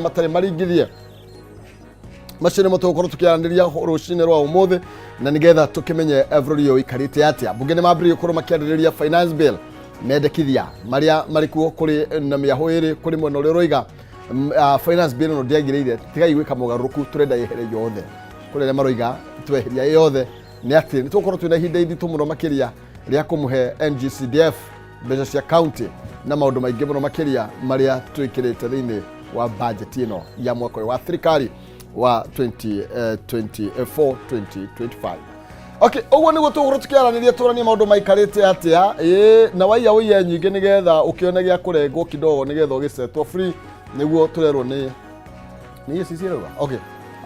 matare maringithie macene mutokoro tukiandiria rucine rwa umuthe na nigetha tukimenye Evrorio ikarite atia bunge ni mambiririe kuro makiandiria finance bill mendekithia maria marikuo kuri na miaho iri kuri mwena uri roiga finance bill no ndiagireire tigai gwika mugaruku turenda yehere yothe kuri na maroiga tweheria yothe ni ati nitokoro twina hinda ithitu muno makiria ria kumuhe NGCDF mbeca cia county na maundu maingi muno makiria maria twikirite thiini wa budget ino ya mwaka wa thirikari wa 2024-2025. Okay, ogwo niguo tuguru tukiaraniria turania maundu maikarite atia na waiya uya nyingi nigetha ukiona gia kurengwo kidogo nigetha ugisetwo free niguo turerwo ni icc rauga. Okay,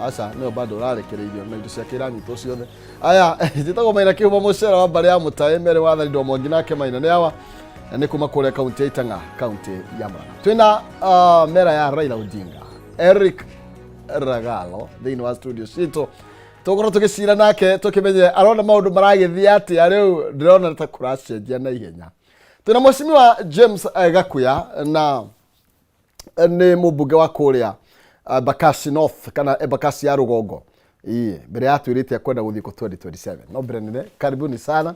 asa no bado rarekereirio na indo cia kirani to ciothe aya jitago maina kiuma mucera wa bari ya mutae mere wa thari ndo mongi nake maina ni awa ni kuma kure kaunti ya Itanga, kaunti ya Murang'a. Twina mera ya Raila Odinga, Eric Ragalo thiini wa studio cito tugoro tugicira nake tukimenye arona maundu maragithia ati riu ndirona ta kuracenjia na ihenya. Twina mheshimiwa James Gakuya na ni mubunge wa kuria Embakasi North kana Embakasi ya Rugongo mbere ya twirite akwenda guthii ku 2027 no mbere nene karibuni sana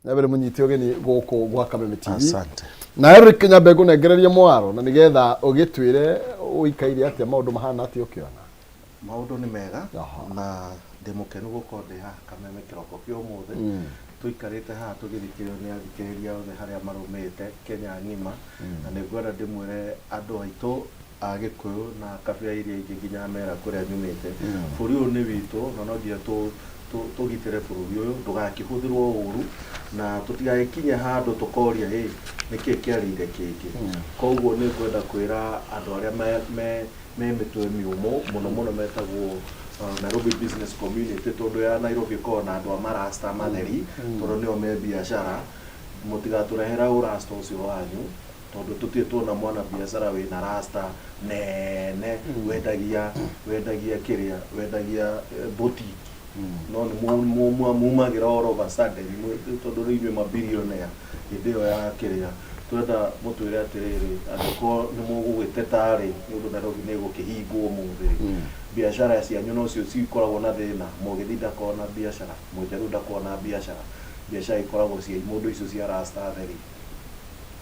na mbere munyiti ogeni guku gwa Kameme TV. Asante. Na Eric Nyambegu negereria mwaro na nigetha ugitwire uikaire atia maundu mahana atia ukiona. Maundu ni mega na ndimukenu gukorwo ndi haha Kameme kiroko kio muthe tuikarite haha tugithikirio ni athikiriria othe haria marumite Kenya ngima na nigwenda ndimwire andu aitu agikuyu na kabira iria ingi nginya mera kuria nyumite buri uyu ni witu na no ngia tugitire bururi uyu ndugakihũthĩrwo ũru na tutigakinya handu tukoria niki kiarire kiki koguo ni kwenda kwira andu aria me mitwe miumo muno metagwo Nairobi Business Community tondu ya Nairobi ko na andu amarasta matheri tondu nio me biashara mutigaturehera urasta ucio wanyu tondu tutie tuona mwana biashara wina rasta nene wendagia kiria wendagia boutique no ni mumagira all over sudden tondu riu mabilionea ndio ya kiria twenda mutwire atiriri andiko ni mugugwiteta ri ndu Nairobi ni gukihingwo muthe biashara cianyu no cio cikoragwo na thina mugithinda kona biashara mujeru ndakona biashara ikoragwo cia mundu icio cia rasta theri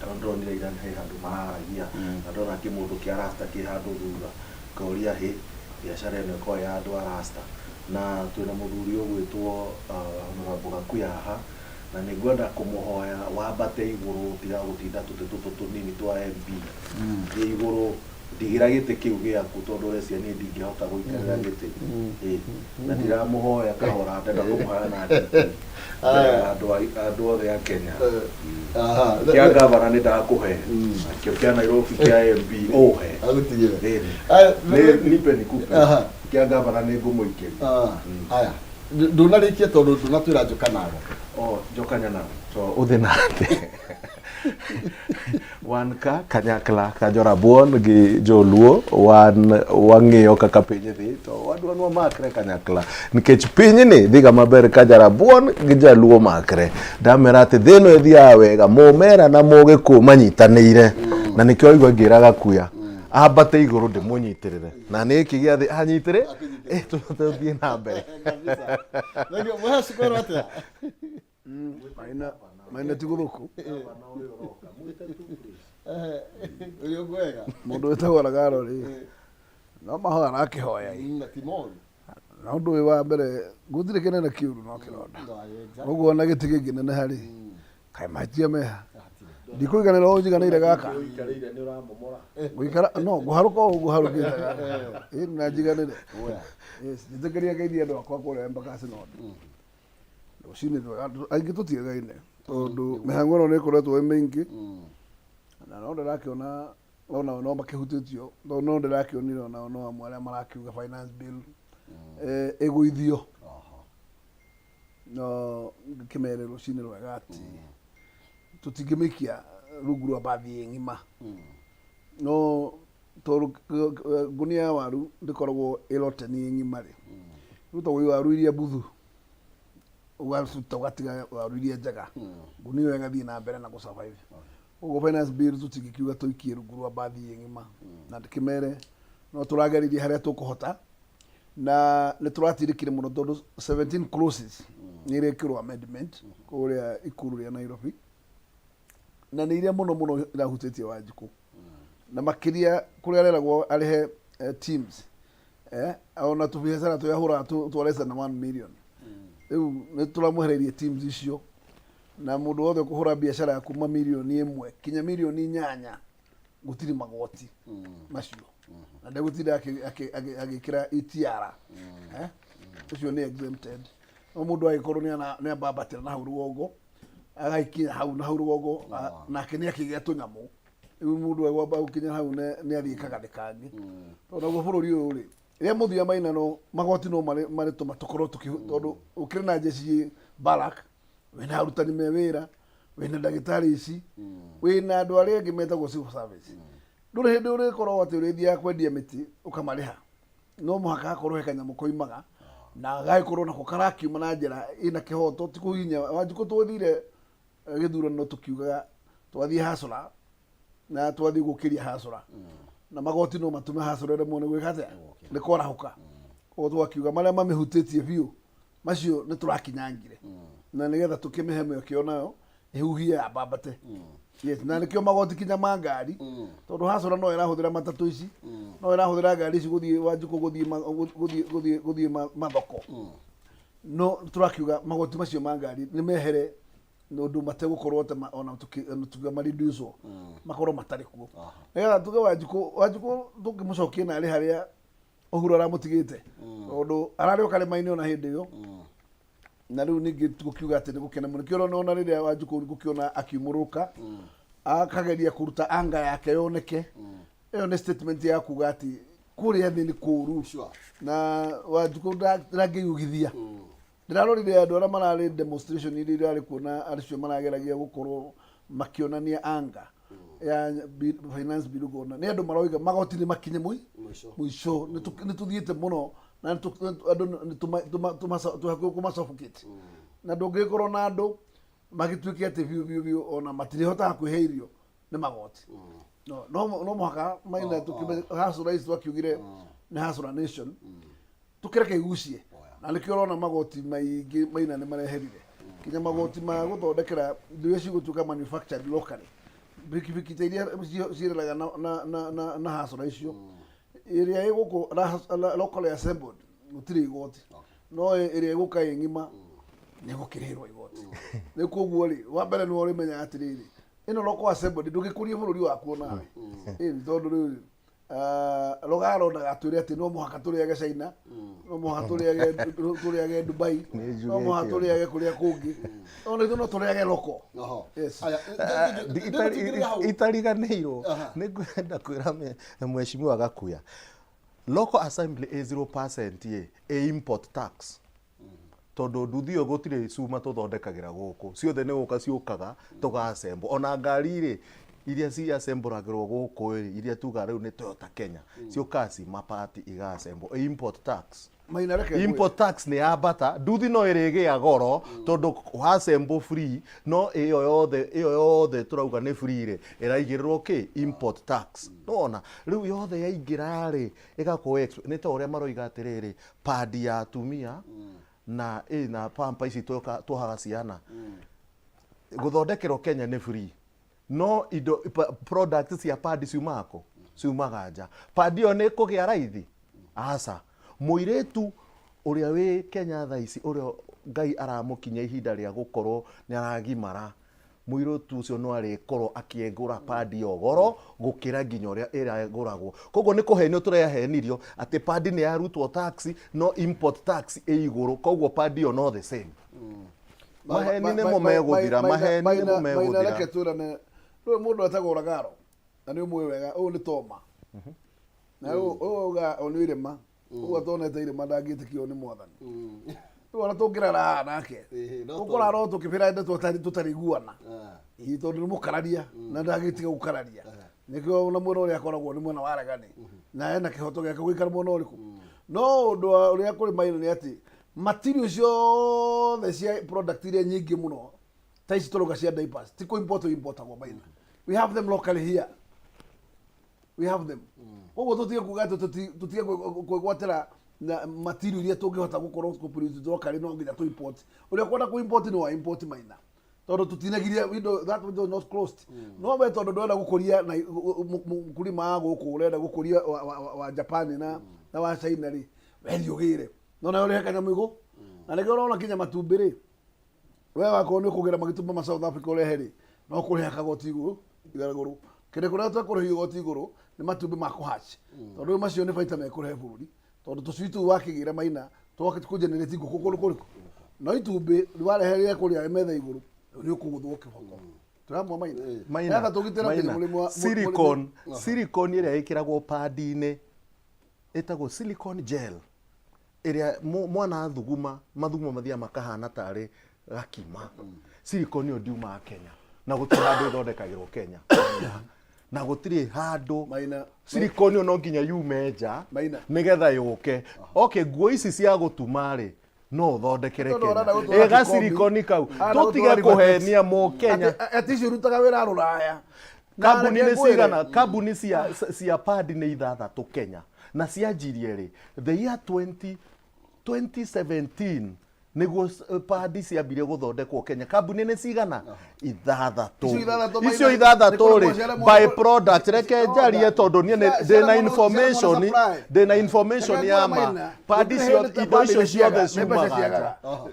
tondu ni ira he handu mararagia ndona kimundu kia rasta ki handu thutha koria he biashara ino ko ya andu rasta na twina muthuri ugwitwo Honorable Gakuya haha na nigwenda kumuhoya wambate iguru tiga gutinda tutetu tunini twa MP iguru ndigira gite kiu giaku tondu recia ni ndingihota guikarira gite na ndiramuhoya kahora ndenda kumuhoya na andu othe ya Kenya kia gavana ni ndakuhe akio kia Nairobi kia MP ohe agutigire nipe nikupe kia gavana ni ngumuikiri haya ndunarikia tondu ndunatwira njukanago njokanya nago so uthinate wan ka kanyakla kajora buon gi joluo wan wang'iyo kaka piny dhi to wadwanwa makre kanyakla nikech piny ni dhiga maber kajara buon gi jaluo makre damerate dheno edhi awega momera na moge kumanyitanĩire na nikio igwa gira Gakuya abate iguru ndimunyitirire na niki gia thi anyitire tuthie na mbere ndio mwasi kwa atia maina tiguruku uyo gwega mundu wetagwo Ragalo ri no mahoya nakihoya na timoni na undu wa mbere gutire kinene kiuru no kironda uguo na gitigi kinene hari kai matia meha ndikuiganira unjiganire gaka ikarire ni uramomora guikara no guharuka guharukire na njiganire yes nitekeria geithia ndo akwa kure Embakasi North ucini aingi tutigaine tondu mihango no nikoretwo we mingi na no ndirakiona no makihutitio no ndirakionire no amwe aria marakiuga finance bill eguithio no kimere rucini rwega ati tutingimikia rungu rwa bathi ngima no tondu gunia ya waru ndikoragwo irote ni ngima ri ruto waru iria buthu ugaruta ugatiga waru iria njega gunia igathii na mbere na gusurvive ugo finance bill tutingikiuga tuikie rungu rwa bathi ngima na kimere no turageririe haria tukuhota na nä tå ratirikire må no tondå 17 clauses nä irä kä rwo amendment kå rä a ikuru rä a Nairobi na nä iria må no irahutä tie Wanjikå na makä ria kå rä a reragwo arä he teams ona tå biacara tå ahå raga twa less than 1 million rä u nä tå ramå hereirie teams icio na må ndå wothe kå hå ra biacara ya kuma milioni 1 kinya milioni 8 gå tirä magoti macio na ndä gå tinda agä kä ra ETR ucio nä exempted no må ndå agä korwo nä ambambatä ra na hau rũgongo agaikinya hau na hau rũgongo nake nä akä gä a tå nyamå rä u må ndå agwamba gå kinya hau nä athiä kagandä kangä tondå naguo bå rå ri å yå rä rä a må thia maina no magoti no marä tå matå korwo tondå å kä rä na njeci Barak wä na arutani me wä ra wä na ndagä tarä ici wä na andå arä angä metagwo civil service ndå rä hä ndä å rä korwo atä å rä thiaga kwendia mä tä å kamarä ha no må haka akorwo he kanyamå koimaga na gagä korwo nako karakiuma na njä ra ä na kä hoto ti kå hinya Wanjikå twå thire gä thurano tå kiugaga twathiä hacora na twathiä gå kä ria hacora na magoti no matå me hacora remwo nä gwä ka atä nä korahå ka koguo twakiuga marä a mamä hutä tie biå macio nä tå rakinyangire na nä getha tå kä mä he mä kä onayo ĩhuhie yambambate yes na nä kä o magoti kinya ma ngari tondå hacora no ä rahå thä ra matatå ici no ä rahå thä ra ngari ici gå thiä Wanjikå gå thiä mathoko no tå rakiuga magoti macio ma ngari nä mehere no ndå mategå korwo ona tuga marinducwo makorwo matarä kuo nä getha tuge Wanjikå tå kä må cokie narä harä a å huro aramå tigä te tondå ararä o karä maine ona hä ndä ä yo na rä u ningä gå kiuga atä nä gå kena må no kä ona ona rä rä a Wanjikå gå kä ona akiumå rå ka akageria kå ruta anga yake yoneke ä yo nä statement ya kuga atä kå rä a thä nä kå ru na Wanjikå ndangä yugithia ndä rarorire andå arä a mararä demonstration iria irarä kuona arä marageragia gå korwo makionania anga ya finance bill gona nä andå maroiga magoti nä makinye muico nä tå thiä te må no na andå tå hakuhä kå macoffocate na ndå ngä korwo na andå magä tuä ke atä biå ona matirä hotaga kwä he irio nä magoti no må haka maina tå hacå ici twakiugire nä hacå nation tå kä reke igucie na nä kä orona magoti maingä maina nä mareherire kinya magoti ma gå thondekera indo iria cigå tuä ka manufactured locally bikibiki ta iria ciäreraga na hacå icio ä ä gå kå locally assembled gå tirä igoti no ä rä a ä gå ka ä ng'ima nä gå kä rä rwo igoti rä koguo rä wa mbere nä warä menya atä rä rä ä no local assembly ndå gä kå rie bå rå ri wakuo nawe tondå rä rogaro ndagatwä re atä no må haka tå rä age China no må haka tå rä age Dubai no må haka tå rä age kå rä a kå ngä ona ithuä no tå rä age loko itariganä irwo nä ngwenda kwä ra mheshimiwa Gakuya local assembly ä 0% ä import tax tondå nduthi ä yo gå tirä cuma tå thondekagä ra gå kå ciothe nä gå ka ciåkaga tå gacembo ona ngari rä iria ciacemboragärwo gå kå iria tuga rä u nä Toyota Kenya ciåkaga ci mapati igacembo import tax import tax nä yambata nduthi no ä rä gä a goro tondå hacembo free no ä yo yothe tå rauga nä free rä ä raigä rä rwo kä import tax nona rä u yothe yaingä ra rä ä gakorwo nä ta å rä a maroiga atä rä rä padi ya atumia na pampa ici twahaga ciana gå thondekerwo Kenya nä free no indo product cia padi ciumaga nja padi yo nä kå gä a raithi aca muiretu uria wi Kenya thaa ici uria Ngai aramå kinya ihinda rä a gå korwo nä aragimara muiretu ucio no arä korwo akiengå ra padi yo goro gå kä ra nginya å rä a ä ragå ragwo koguo nä kå henio tå rehenirio atä padi nä yarutwo tax no import tax ä igå rå koguo padi yo no the same maheni nä mo megå thira maheni nä mo megå thira rä må ndå etagwo Ragaro na nä mwä wega å nä Toma na å ga o nä irä ma å atonete irä ma ndangä tä kä o nä mwathani rä ona tå ngä rara nake tå koraro tå kä bä ra nde tå tarä iguana tondå nä må kararia na ndangä tiga gå kararia nä kä o na mwena å rä a akoragwo nä mwena wa regani na ena kä hoto gä ake gå ikara mwena å rä kå no å ndå å rä a kå rä maino nä atä material ciothe cia product iria nyingä må no ta ici tå rauga cia diapers ti kå importagwo maina we have them locally here we have them koguo tutige kuga tutige kwegwatira na material iria tungihota gukorwo produce thokari no nginya tu import uria kwenda ku import no wa import maina tondu tutinagiria window that window not closed no we tondu ndwenda gukuria na mkulima guku urenda gukuria wa Japan na wa China ri wethi ugire no na uri kanya mwigo na nige urona kinya matumbiri we wako ni kugira magitumba ma South Africa uri heri no kuri hakagoti iguru kire kuria twakuri igoti iguru ni matumbi ma kuhachi tondu macio ni baita me kuri bururi tondu tucitu wakigira maina twoke kujenerate ngukuru no itumbi rwareheria kuria metha iguru ni ukuguthwo kiboko turamwa maina silicone iria ikiragwo padi-ini etagwo silicone gel iria mwana athuguma mathuguma mathia makahana tari gakima silicone odiuma Kenya na gutira handu ithondekagirwo Kenya na gutiri handu silicone no nginya yume nja nigetha yuke okay nguo ici cia gutuma ri no thondekere Kenya ega silicone kau tutige kuhenia mo Kenya ati rutaga wira ruraya kambuni ni cigana kambuni cia padi ni ithathatũ Kenya na cianjirie ri the year 2017 niguo padi ciambire guthondekwo Kenya kambuni ni cigana ithathatũ icio ithathatũ ri by product reke njarie tondu ni ndina information ya ma padi cio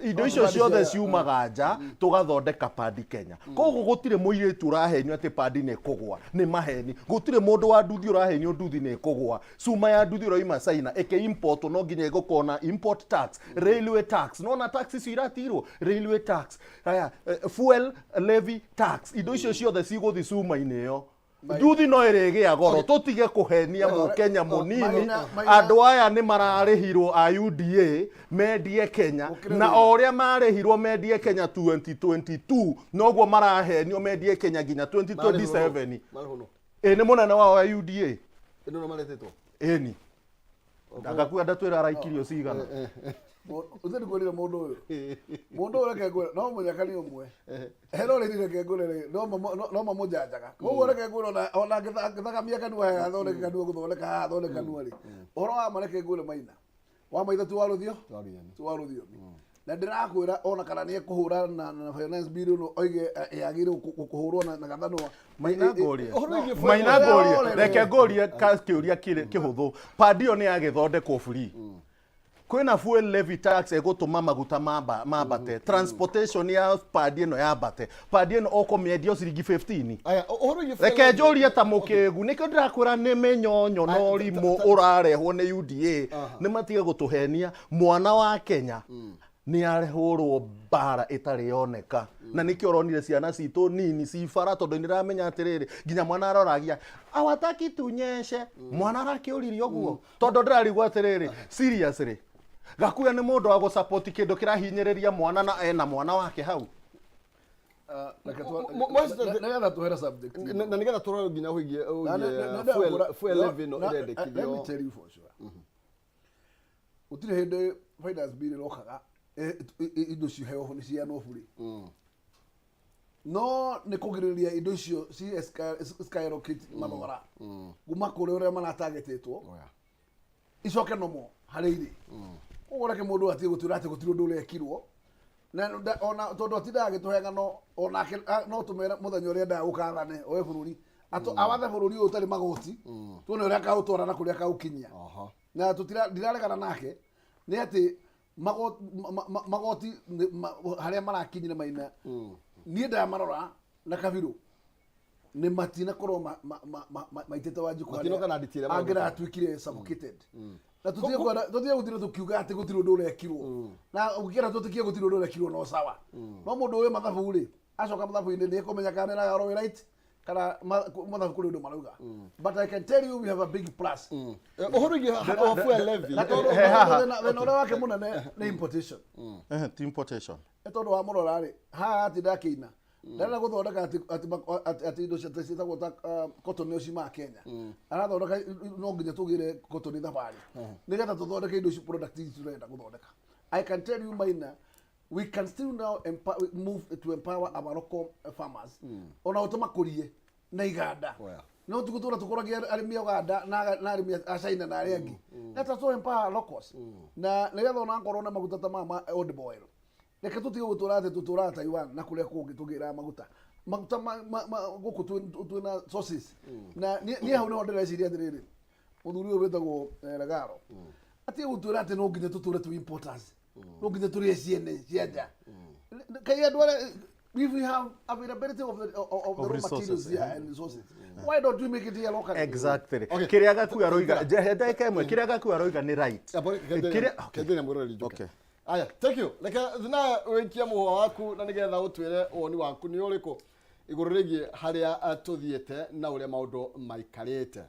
indo icio ciothe ciumaga nja tugathondeka padi Kenya koguo gutire muiritu urahenio ati padi ni kugwa ni maheni gutire mundu wa nduthi urahenio nduthi ni kugwa cuma ya nduthi roima China eke import no nginya igukona import tax railway tax no taxes iratirwo railway tax haya fuel levy tax indo icio ciothe ciguthi cuma-ini yo nduthi no irigia goro tutige kuhenia mu Kenya munini andu aya ni mararihirwo a UDA mendie Kenya na oria marihirwo mendie Kenya 2022 noguo marahenio mendie Kenya nginya 2027 ni munene wao wa UDA ino no maretetwo ni ndagakuwa ndatwira araikirio cigana utheni kwirira mundu reke ngwira no munyakani umwe hero reke ngwira no mamujanjaga koguo reke ngwira ona ngithagamia kanua hega thondeke kanua guthondeka thondeka kanua ri oro wa mareke ngwira maina wa maitha tu waruthio na ndirakwira ona kana ni kuhura na finance bill no oige yagire kuhurwo na gathanwa maina ngoria reke ngoria kiuria kihuthu padi yo ni yagithondekwo free kwina fuel levy tax egutuma maguta mambate transportation ya padi ino yambate padi ino okomiedio ciringi 15 aya reke njurie ta mukegu nikio ndirakwira ni menyonyo no rimu urarehwo ni UDA ni matige gutuhenia mwana wa Kenya ni arehurwo bara itari yoneka na nikio ronire ciana citu nini cibara tondu niramenya atiriri nginya mwana aroragia awataki tunyeshe mwana arakiuririo guo tondu ndirarigwa atiriri seriously gakuya ni mundu wa gusupport kindu kirahinyiriria mwana na ena mwana wake hau na tuhera subject na nigetha turore nginya huigie fuel levy no irendekithio let me tell you for sure utire hinde finance bill rokaga indo ciheo ni cia no buri no ni kugiriria indo icio ci skyrocket mathogora kuma kuri uria maratargetitwo icoke nomo hari iri ugoreke mundu ati gutira ndu urekirwo na ona tondu atindaga gituhega no ona no tumera muthenya uria nda gukathane oe bururi awathe bururi uyu utari magoti tuone uria kautwara na kuria kaukinyia na ndiraregana nake ni ati magoti haria marakinyire maina ni nda marora na kabiru ni matina korwo maitete wanjiku matino kana nditire angira atwikire suffocated na tutie gutire tukiuga ati gutire ndu urekirwo na ukira tutikie gutire ndu urekirwo no sawa no mundu uyu mathabu ri acoka mathabu inde ni kumenya kana na garo right kana mathabu kuri ndu marauga but I can tell you we have a big plus uhuru fuel levy na ora wake munene ni importation importation etondo wa murora ri ha ati ndakiina ndana guthondeka ati indo ciatagwo ta cotton oci ma Kenya arathondeka no nginya tugire cotton thabari nigetha tuthondeke indo ci product ici turenda guthondeka I can tell you Maina we can still now move to empower our local farmers ona utuma kurie na iganda no tugutura tukoragia arimi Uganda na arimi a China na arengi let us empower locals na nigetha ona ngorwo na maguta ta mama old boil reke tutige gutura Taiwan na kuria kungi tugira maguta guku twina sources na ni hau no ndireciria atiriri muthuri uyu witagwo Lagaro ati gutura ati no nginya tuture tu importers no nginya turie ciene ciaja kai andware if we have availability of the raw materials here and resources why don't we make it here locally? Exactly. Kiria gaku aroiga ndeka imwe kiria gaku aroiga ni right. Kiria okay. Aya, thank you. Leka zina wenkia muho waku na nigetha utwire woni waku ni uriko iguru rigie haria tuthiete na uria maundu maikarite.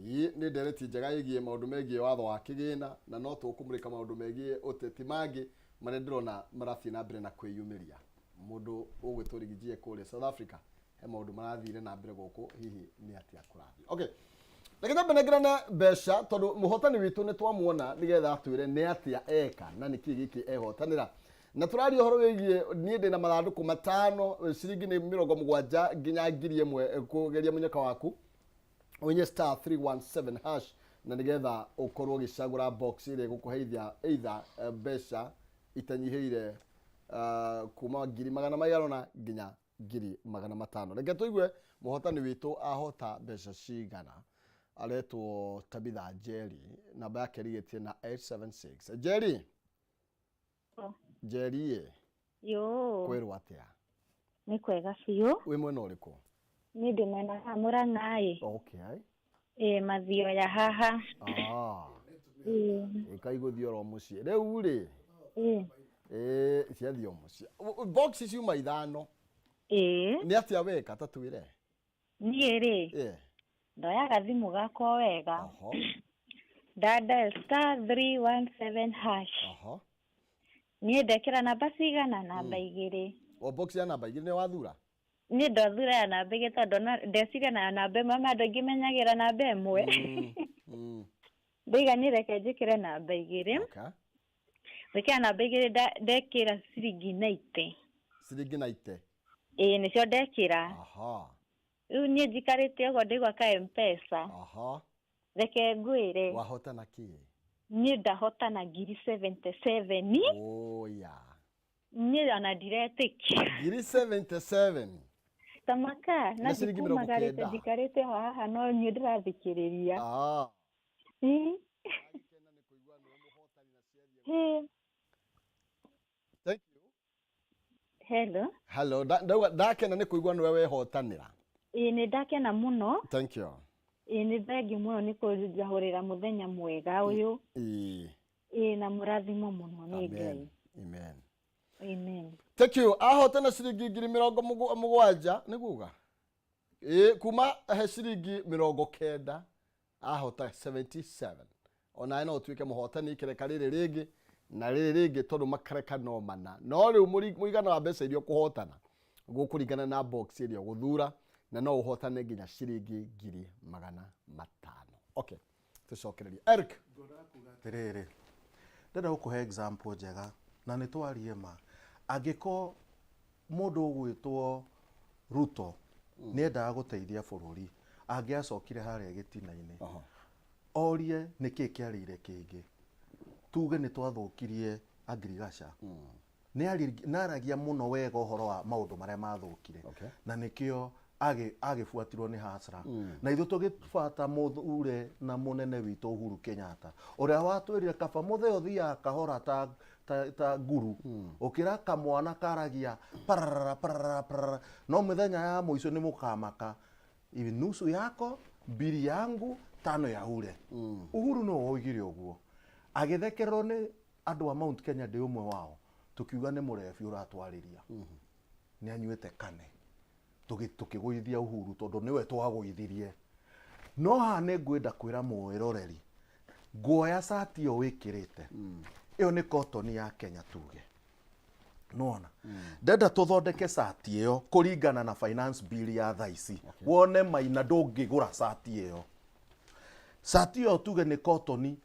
Ii ni ndereti njega igie maundu megie watho wa kigina na no tukumurika maundu megie uteti mangi maria ndirona marathi na mbere na kwiyumiria. Mundu ugwiturigijie kule South Africa he maundu marathire na mbere guku hihi ni atia kurathi. Okay. Lakini benegrana besha tondu muhotani witu ni twamuona nigetha atwire ni atia eka na niki giki ehotanira na turari horo wigie ni ndi na mathanduku matano ciringi ni 70 nginya 1000 kugeria munyaka waku onye star 317 hash na nigetha ukorwo gicagura box ile gukuheithia either besha itanyiheire kuma 200 na nginya 500. Reke tuigue muhotani witu ahota besha cigana aletwo Tabitha Jerry namba yake rigetie na 876. Jerry Jerry yo kwirwo atia ni kwega biũ wi mwena ũrĩkũ? ni ndi mwena wa Mũrang'a okay mathio ya haha ikaiguthio ro muciĩ rĩu rĩ ciathio muciĩ box ciuma ithano ni atia weka tatwire niĩ rĩ ndoya gathimu gakwa wega dada star 317 hash niĩ ndekĩra namba cigana namba 2 o box ya namba 2 ni wathura ni ndathura ya namba 2 tondũ ndeciria na namba 1 andũ aingĩ menyagĩra namba 1 ndiga ni reke njĩkĩre namba 2 okay wekĩra namba 2 ndekĩra ciringi 90 nĩcio ndekĩra rĩu niĩ njikarĩte ũguo ndĩgwa ka M-Pesa reke ngwĩre wahotana kĩ niĩ ndahotana 77 niĩ ona ndiretĩkia 77 tamaka na ndikumagarĩte njikarĩte haha no niĩ ndĩrathikĩrĩria thank you hello ndakena nĩ kũigua nĩwe wehotanĩra nĩ ndakena mũno thank you nĩ thengi mũno nĩ kũnjahũrĩra mũthenya mwega ũyũ na mũrathimo mũno nĩ Ngai amen thank you ahotana ciringi 70,000 nĩguga kuma he ciringi 90 ahota 77 ona no tuike muhotani ikireka riri ringi na riri ringi tondu makareka no mana no riu muigana wa mbeca irio kuhotana gukuringana na box irio guthura na no uhotane nginya ciringi 500. Okay tucokereria Eric tiriri ndenda gukuhe example njega na ni twarie ma angiko mundu gwitwo Ruto niendaga guteithia bururi angiacokire haria gitinaini orie niki kiarire kingi tuge ni twathukirie agriculture naragia muno wega uhoro wa maundu maria mathukire na nikio agifuatirwo ni hasra na ithu tugifata muthure na munene witu Uhuru Kenyatta uria watwirire kaba mutheo thia kahora ta guru ukira kamwana karagia parara no mithenya ya muico ni mukamaka ivi nusu yako bili yangu tano ya ure Uhuru no oigire uguo agithekerwo ni andu a Mount Kenya ndi umwe wao tukiuga ni murefi uratwariria ni anyuete kane tukiguithia Uhuru tondu niwe twagũithirie no ha nĩ ngwenda kwĩra mwĩroreri nguoya sati yo wĩkĩrĩte iyo ni cotton ya Kenya tuge nona ndenda tuthondeke sati iyo kũringana na finance bill ya thaici wone maina ndũngĩgũra sati iyo tuge ni cotton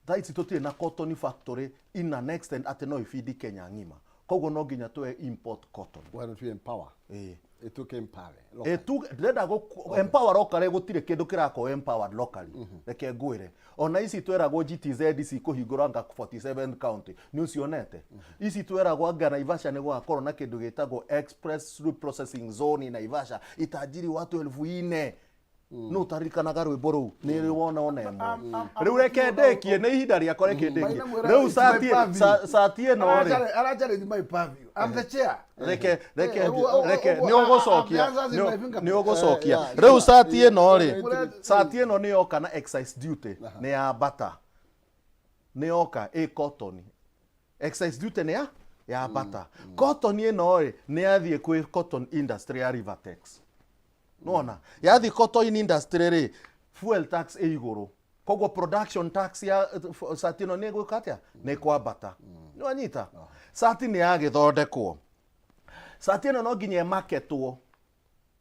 thaici tutirĩ na cotton factory in an extent ati no ifeed Kenya ng'ima koguo no nginya tuwe import cotton where to empower ituke empower ndenda empower locally gutire kindu kirako empowered locally reke ngwire ona ici tweragwo GTZ ici kuhingura nga 47 county ni ucionete ici tweragwo anga Naivasha ni gwakorwo na kindu gitagwo express processing zone Naivasha itajiri watu 1400 no tarikanaga rwimbo ruu ni wona ona riu reke ndekie ni ihinda ria kore kindekie riu satie no ri arajare ni my pavio I'm the chair reke ni ugucokia riu satie no ni yoka na excise duty ni ya bata ni yoka cotton excise duty ni ya bata cotton ino ri ni athie kwi cotton industry ya Rivertex nona yathi cotton industry ri fuel tax iguru kogo production tax ya satino ni gwikatia ni kwambata ni wanyita sati ni agithondekwo satino no nginya marketwo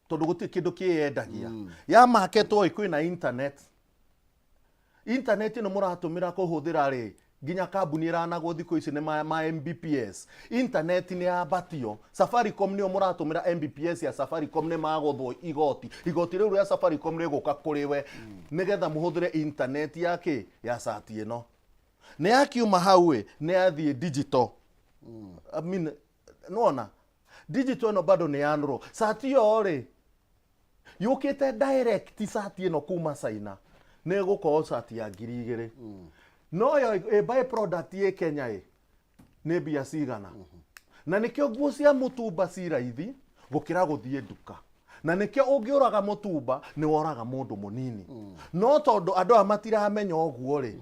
tondu guti kindu kiendagia ya marketwo ikwina internet no muratumira kuhuthira ri nginya kambuni iranagwo thiko ici ni ma Mbps internet ni yabatio Safaricom ni muratumira Mbps ya Safaricom ni magothwo igoti riu ya Safaricom ni guka kuriwe nigetha muhuthire internet yake ya sati ino ni akiuma hauwe ni athie digital I mean nona digital no bado ni anro sati yo ri yukite direct sati ino kuma China ni gukorwo sati ya 2000 no yo by product ye Kenya ni bia cigana na nikio nguo cia mutumba ciraithi gukira guthie nduka na nikio ungiuraga mutumba ni woraga mundu munini no tondu andu amatiramenya oguo ri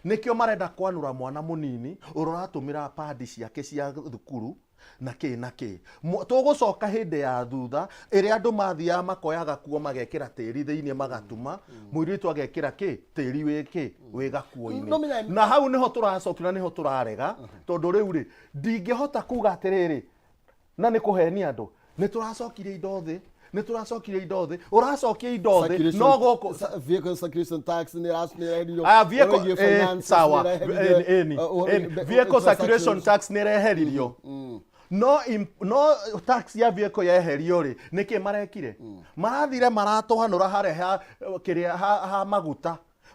nikio marenda kwanura mwana munini uroratumira padi ciake cia thukuru na ki tugucoka hindi ya thutha iri andu mathia makoyaga kuo magekira tiri thiini magatuma muiritu agekira tiri wi gakuo-ini na hau niho turacokira niho turarega tondu riu ri ndingihota kuga atiriri na ni kuhenia andu ni turacokire indo thi uracokia indo thi no goko vehicle circulation tax ni rasnererio sawa vehicle circulation tax ni reheririo no tax ya vehicle yeherio ri niki marekire marathire maratohanura hare ha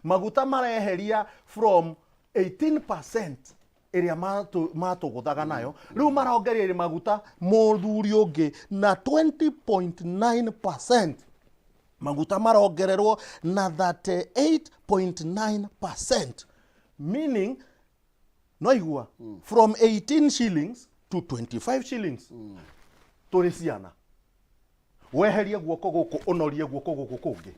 maguta mareheria from 18% iria matuguthaga nayo riu marongereire maguta muthuri ungi na 20.9% maguta marongererwo na 38.9%, meaning no igua from 18 shillings to 25 shillings turi ciana weherie guoko guku unorie guoko guku kungi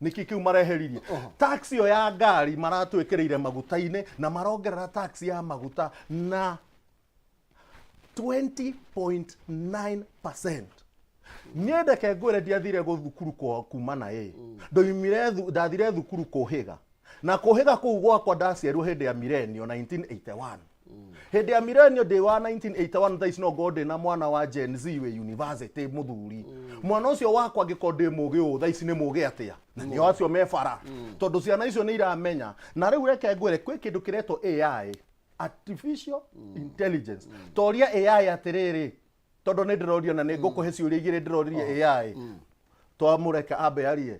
niki kiu mareheririe tax yo ya ngari maratwekereire maguta-ini na marongerera tax ya maguta na 20.9%. Niendeke ngwire ndiathire guthukuru kuma na ndathire thukuru kuhiga na kuhiga kuu gwakwa ndaciarwo hindi ya milenio 1981 hindi ya milenio ndi wa 1981 thaici no ngorwo na mwana wa Gen Z we university muthuri mwana ucio wakwa ngiko ndi mugi u thaici ni mugi atia na nio acio mefara tondu ciana icio ni iramenya na riu reke ngwire kwi kindu kireto AI artificial intelligence toria AI atiriri tondu ni ndirorio na ni ngukuhe ciuria igiri ndiroririe AI twamureka ambe arie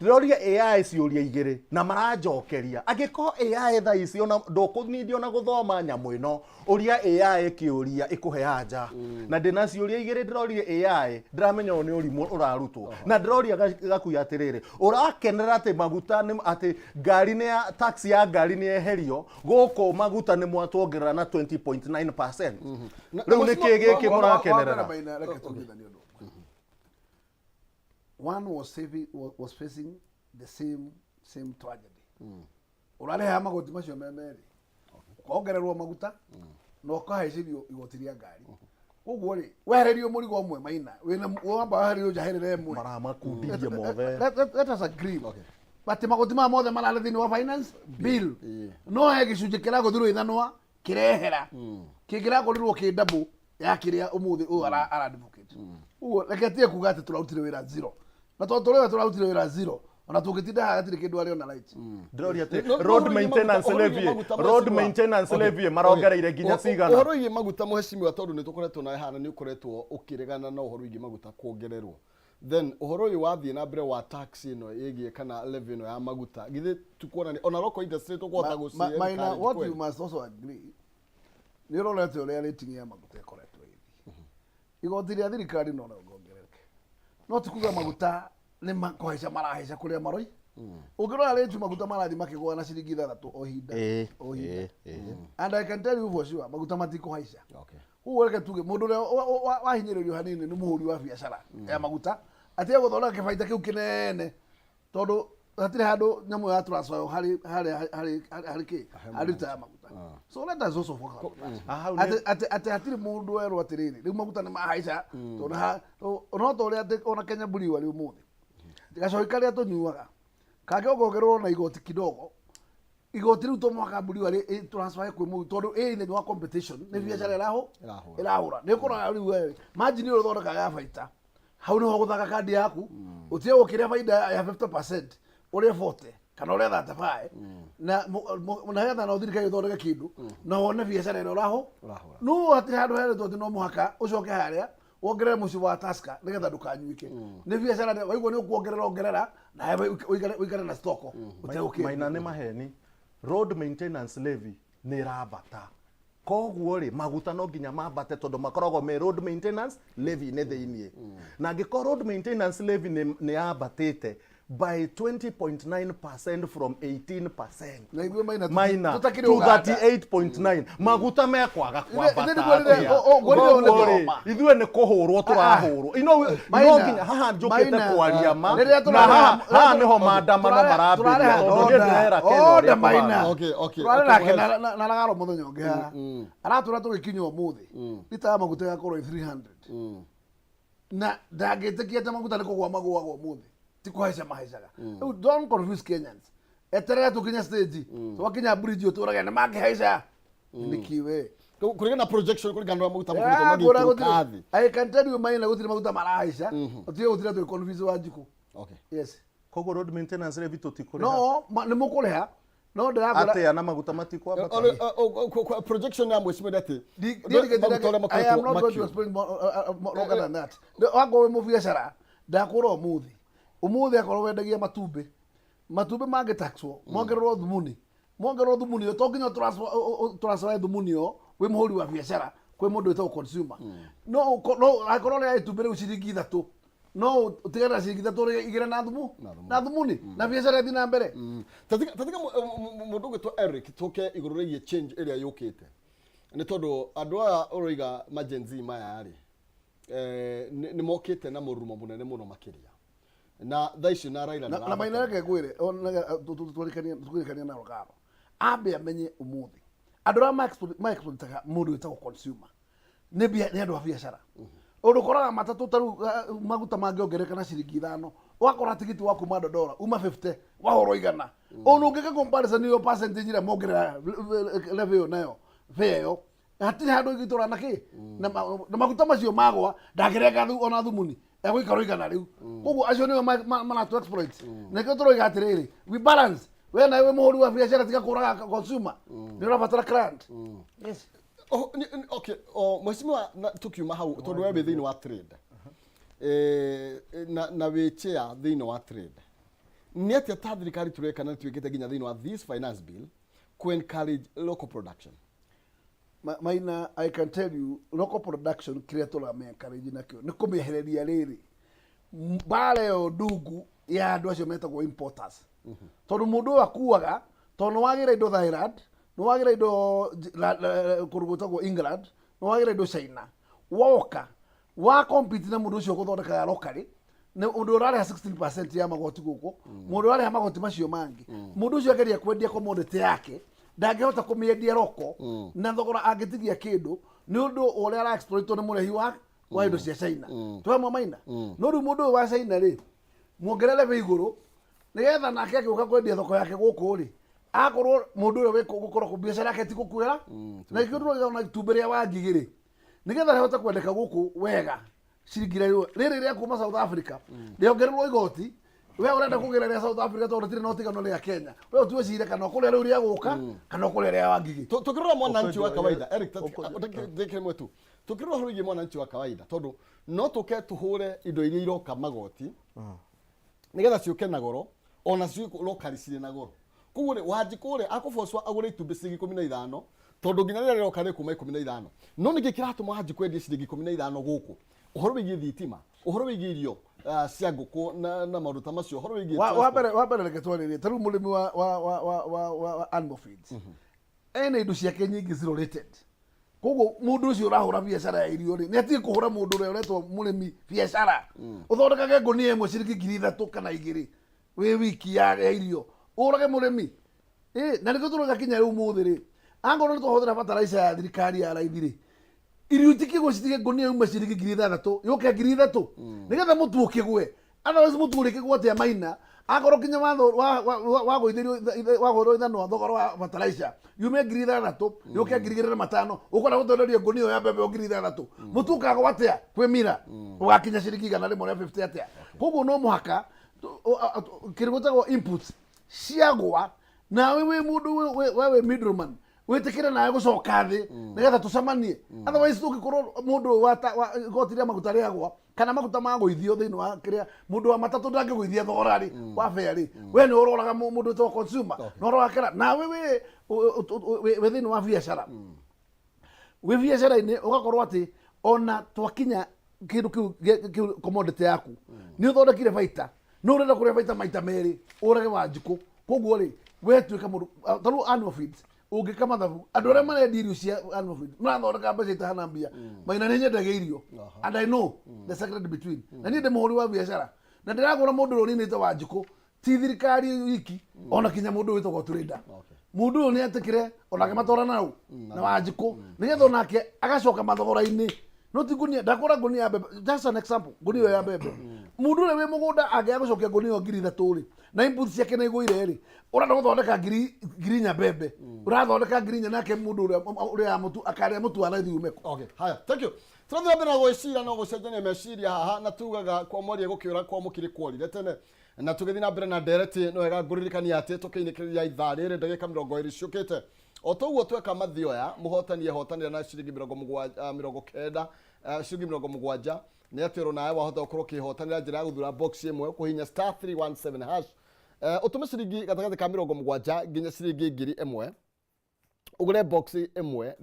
ndiroria AI ciuria igiri na maranjokeria agiko AI tha ici ona ndukunidi ona guthoma nyamu ino uria AI kiuria ikuhe anja na ndina ciuria igiri ndirorie AI ndiramenya ni urimu urarutwo na ndiroria gakuya atiriri urakenera ati maguta ni ati ngari ni tax ya ngari ni eherio guku maguta ni mwatwongerera na 20.9%. Riu ni kigiki murakenerera one was facing the same tragedy. Urareha magoti macio memeri kongererwo maguta no kahecirio igoti ria ngari uguo ri wehererio murigo umwe maina wina wamba wehererio jaherere mwe maramakundirie mothe. Let us agree. But magoti ma mothe marare thini wa finance bill no he gicunji kira guthirwo ithanwa kirehera kingira korirwo ki double ya kiria umuthi ara advocate uguo reke tie kuga ati turarutire wira zero na tondu rĩu turarutire wĩra zero ona tũngĩtinda haha hatirĩ kĩndũ arĩ ona light Ndĩroria atĩ road maintenance levy marongereire nginya cigana. Ũhoro wĩgiĩ maguta mheshimiwa tondũ nĩ tũkoretwo na hana nĩ ũkoretwo ũkĩregana na ũhoro wĩgiĩ maguta kuongererwo. Then ũhoro ũyũ wathiĩ na mbere wa tax ĩno ĩgiĩ kana levy ĩno ya maguta githĩ tukuona ona local industry tũkũhota gũciĩra. Maina, what you must also agree nĩ ũronete ũrĩa rating ya maguta ĩkoretwo ĩgĩthiĩ. Igoti rĩa thirikari no rĩongerereke. No tikuga maguta nĩ makũhaica marahaica kũrĩa maroi. Ũngĩrora rĩtu maguta marathiĩ makĩgũa na ciringi 3 o hinda. And I can tell you for sure maguta matikũhaica. Okay. Reke tuge mũndũ ũrĩa wahinyĩrĩrio hanini nĩ mũhũri wa biacara ya maguta atige gũthondeka kĩbaita kĩu kĩnene tondũ hatirĩ handũ nyamũ ya transfer harĩ kĩ aruta ya maguta. So let us also focus on that. Ati hatirĩ mũndũ werwo atĩrĩrĩ rĩu maguta nĩ mahaica tondũ no ta ũrĩa ona Kenya Brewer rĩu mũthĩ gacoki karĩa tũnyuaga kangĩongererwo na igoti kidogo igoti rĩu to mwaka Brewer transfer kwĩ mũndũ tondũ nĩ wa competition nĩ biacara ĩrahũra nĩ ũkoraga rĩu margin ĩyo ũthondekaga ya baita hau nĩho gũthaka kandi yaku ũtige gũkĩrĩa baida ya 50% ũrĩa 40 kana ũrĩa 35 na getha no thirikari ĩthondeke kĩndũ na wone biacara ĩno ũrahũra no hatirĩ handũ heretwo atĩ no mũhaka ũcoke harĩa wongerere mũciĩ wa Tusker nĩgetha ndũkanyuike nĩ biacara waigua nĩ ũkuongerera na ũikare na stock ũtegũkĩra. Maina nĩ maheni. Road maintenance levy nĩ rabata koguo rĩ maguta no nginya mambate tondũ makoragwo me road maintenance levy nĩ thĩinĩ na angĩkorwo road maintenance levy nĩ yambatĩte by 20.9% from 18%. Maina to 38.9. Maguta mekwaga kwambata. Ithuĩ nĩ kũhũrwo tũrahũrwo. Inoginya haha njũkĩte kwaria ma na haha nĩho maandamano marambĩrĩria tondũ ndĩrera Kenya Maina. Okay. Na lagaro mũthenya ũngĩ haha. Aratũra tũgĩkinya ũmũthĩ. Lita ya maguta yakorwo 300. Na ndangĩtĩkia atĩ maguta nĩ kũgwa magũagwo ũmũthĩ. Tikuhaica mahaicaga. Don't confuse Kenyans. Eterera tukinya stage. Twakinya bridge ũtũraga nĩ makĩhaica. Nikiwe. Kũrĩga na projection kũrĩga na maguta magĩtũkathi. I can tell you Maina gũtirĩ maguta marahaica. Ũtige gũtirĩ tũ confuse Wanjiku. Okay. Yes. Koguo road maintenance levy tũtikũrĩha. No, nĩ mũkũrĩha. No ndĩragũra. Atĩa na maguta matikwambata. Projection ya mwĩcimwe ati. I am not going to explain longer than that. Wangwo wĩ mũbiacara ndakũra ũmũthĩ akorwo wendagia matumbĩ mangĩtaxwo mongererwo thumuni to nginya transfer thumuni yo wĩ mũhũri wa biacara kwĩ mũndũ wĩtagwo consumer no akorwo rĩa itumbĩ rĩu ciringi 3 no ũtigana na ciringi 3 igĩre na thumuni na biacara ĩthiĩ na mbere. Tatika mũndũ ũgĩtwo Eric tũke igũrũ rĩgiĩ change ĩrĩa yũkĩte nĩ tondũ andũ aya ũroiga majenzi maya rĩ nĩ mokĩte na mũrurumo mũnene mũno makĩria na thaici na Raila na Maina reke ngwĩre tũrĩkania na Rogaro ambe amenye ũmũthĩ andũ arĩa ma-exploitaga mũndũ wĩtagwo consumer nĩ andũ a biacara ũndũ ũkoraga matatũ taru maguta mangĩongereka na ciringi 5 ũgakora tigiti wa kuma $1 uma 50 wahũrwo 100 ũndũ ũngĩka comparison yo percentage ĩrĩa mongerera level ĩyo nayo fare ĩyo hatirĩ handũ ingĩtũra na kĩ na maguta macio magwa ndangĩrenga ona thumuni egũikarwo 100 rĩu koguo acio nĩo manatu exploit nĩkĩo tũroiga atĩrĩrĩ we balance we na we mũhũri wa biacara tiga kũraga consumer nĩ ũrabatara client. Yes. Okay, mwĩcimwe tukiuma hau tondũ we thĩinĩ wa trade na wĩ chair thĩinĩ wa trade nĩ atĩa ta thirikari tũreka na tuĩkĩte nginya thĩinĩ wa this finance bill to encourage local production. Maina, I can tell you local production kĩrĩa tũrame-encourage nakĩo nĩ kũmĩehereria rĩrĩ mbara ĩyo ndungu ya andũ acio metagwo importers tondũ mũndũ ũyũ akuaga tondũ nĩwagĩra indo Thailand nĩwagĩra indo kũrũgũtagwo England nĩwagĩra indo China woka wa compete na mũndũ ũcio gũthondekaga locally nĩ ũndũ ũrarĩha 16% ya magoti gũkũ mũndũ ũrarĩha magoti macio mangĩ mũndũ ũcio ageria kwendia commodity yake ndangĩhota kũmĩendia roko na thogora angĩtigia kĩndũ nĩ ũndũ ũrĩa ara-exploitwo nĩ mũrehi wa indo cia China twamwe Maina no rĩu mũndũ ũyũ wa China rĩ muongerere be igũrũ nĩgetha nake agĩũka kwendia thoko yake gũkũ rĩ akorwo mũndũ ũyũ gũkorwo biacara yake ti gũkuĩra na ikĩndũ na itumbĩ rĩa Wangi rĩ nĩgetha rĩhote kwendeka gũkũ wega ciringi rĩrĩ rĩa kuma South Africa rĩongererwo igoti we urenda kugereria South Africa tondu tire no tigano ria Kenya we tuwecire kana kule riu ria guka kana kule ria wangigi tukirora mwananchi wa kawaida Eric ndike mwetu tukirora hurigi mwananchi wa kawaida tondu no tuke tuhure indo iria iroka magoti nigetha ciuke na goro ona ciuko karicire na goro kugure Wanjikure akubocwa agure itumbi ciringi 15 tondu nginya rĩrĩa rĩroka rĩ kuma 15 no nĩ gĩkiratũma Wanjikũ kwendie ciringi 15 gũkũ ũhoro wĩgiĩ thitima ũhoro wĩgiĩ irio cia ngũkũ na maũndũ ta macio ũhoro wĩgiĩ wa mbere reke twarĩrie tarĩu mũrĩmi wa animal feeds ena indo ciake nyingĩ cirorĩted koguo mũndũ ũcio ũrahũra biacara ya irio rĩ nĩ atige kũhũra mũndũ ũrĩa ũretwo mũrĩmi biacara ũthondekage ngũnia ĩmwe ciringi 3,000 kana 2 wĩ wiki ya irio ũrage mũrĩmi na nĩkĩo tũragakinya rĩu mũthĩ rĩ angorwo nĩ tũhũthĩra fertilizer ya thirikari ya raithi rĩ irio itikĩgwo citige ngũnia ĩmwe ciringi 3,000 yũke 3,000 nĩgetha mũtu ũkĩgwe otherwise mũtu ũrĩkĩgwo atĩa Maina akorwo kinya wagũithĩrio ithanwa thogora wa fertilizer yume 3,000 yũke 2,500 ũkona gũtonderio ngũnia ya mbembe 3,000 mũtu ũkagwo atĩa kwĩ mira ũgakinya ciringi 150 atĩa koguo no mũhaka kĩrĩgũtagwo inputs ciagwa nawe wĩ mũndũ we middleman witikire nawe gucoka thi nigetha tucamanie otherwise tugikorwo mundu wa gotiria maguta riagwa kana maguta ma guithio thiini wa kiria mundu wa matatu ndangiguithia thogora ri wa fare we ni uroraga mundu to consumer no urorakira nawe we thiini wa biacara we biacara ini ugakorwo ati ona twakinya kindu kiu commodity yaku ni uthondekire baita no urenda kuria baita maita meri urage Wanjikũ koguo ri we tuika mundu taru animal feeds ungikama thabu andu aria marendia irio cia animal feed marathondeka mbeca itahana mbia Maina nĩ nyendagia irio and I know the secret between na niĩ ndĩ mũhũri wa biacara na ndĩragũra mũndũ ũrĩa ninĩte Wanjikũ ti thirikari wiki ona kinya mũndũ wĩtagwo Turenda mũndũ ũyũ nĩ etĩkire onake matwara nau na Wanjikũ nĩgetha onake agacoka mathogora-inĩ no ti ngũnia ndakũra ngũnia ya mbembe just an example ngũnia ya mbembe mũndũ ũrĩa wĩ mũgũnda angĩaga gũcokia ngũnia 3,000 rĩ na input ciake nĩ igũire rĩ ũrenda gũthondeka ngirinya mbembe ũrathondeka ngirinya nake mũndũ ũrĩa mũtu akarĩa mũtu wa raithi ume okay haya thank you tũrathiĩ mbere na gwĩcira no gũcenjania meciria haha na tugaga kwa mwaria gũkĩũra kwa mũkĩrĩ kworire tene na tũgĩthiĩ na mbere na ndereti no wega ngũririkania atĩ tũkĩinĩkĩrĩria ithaa rĩrĩ ndagĩka 20 ciũkĩte o toguo tweka mathioya mũhotani ehotanĩra na ciringi 90 ciringi 70 nĩ atĩrwo nawe wahota gũkorwo ũkĩhotanĩra njĩra ya gũthura box ĩmwe kũhinya *317 hash ũtũme ciringi gatagatĩ ka 70 nginya ciringi 1,000 ũgũre box ĩmwe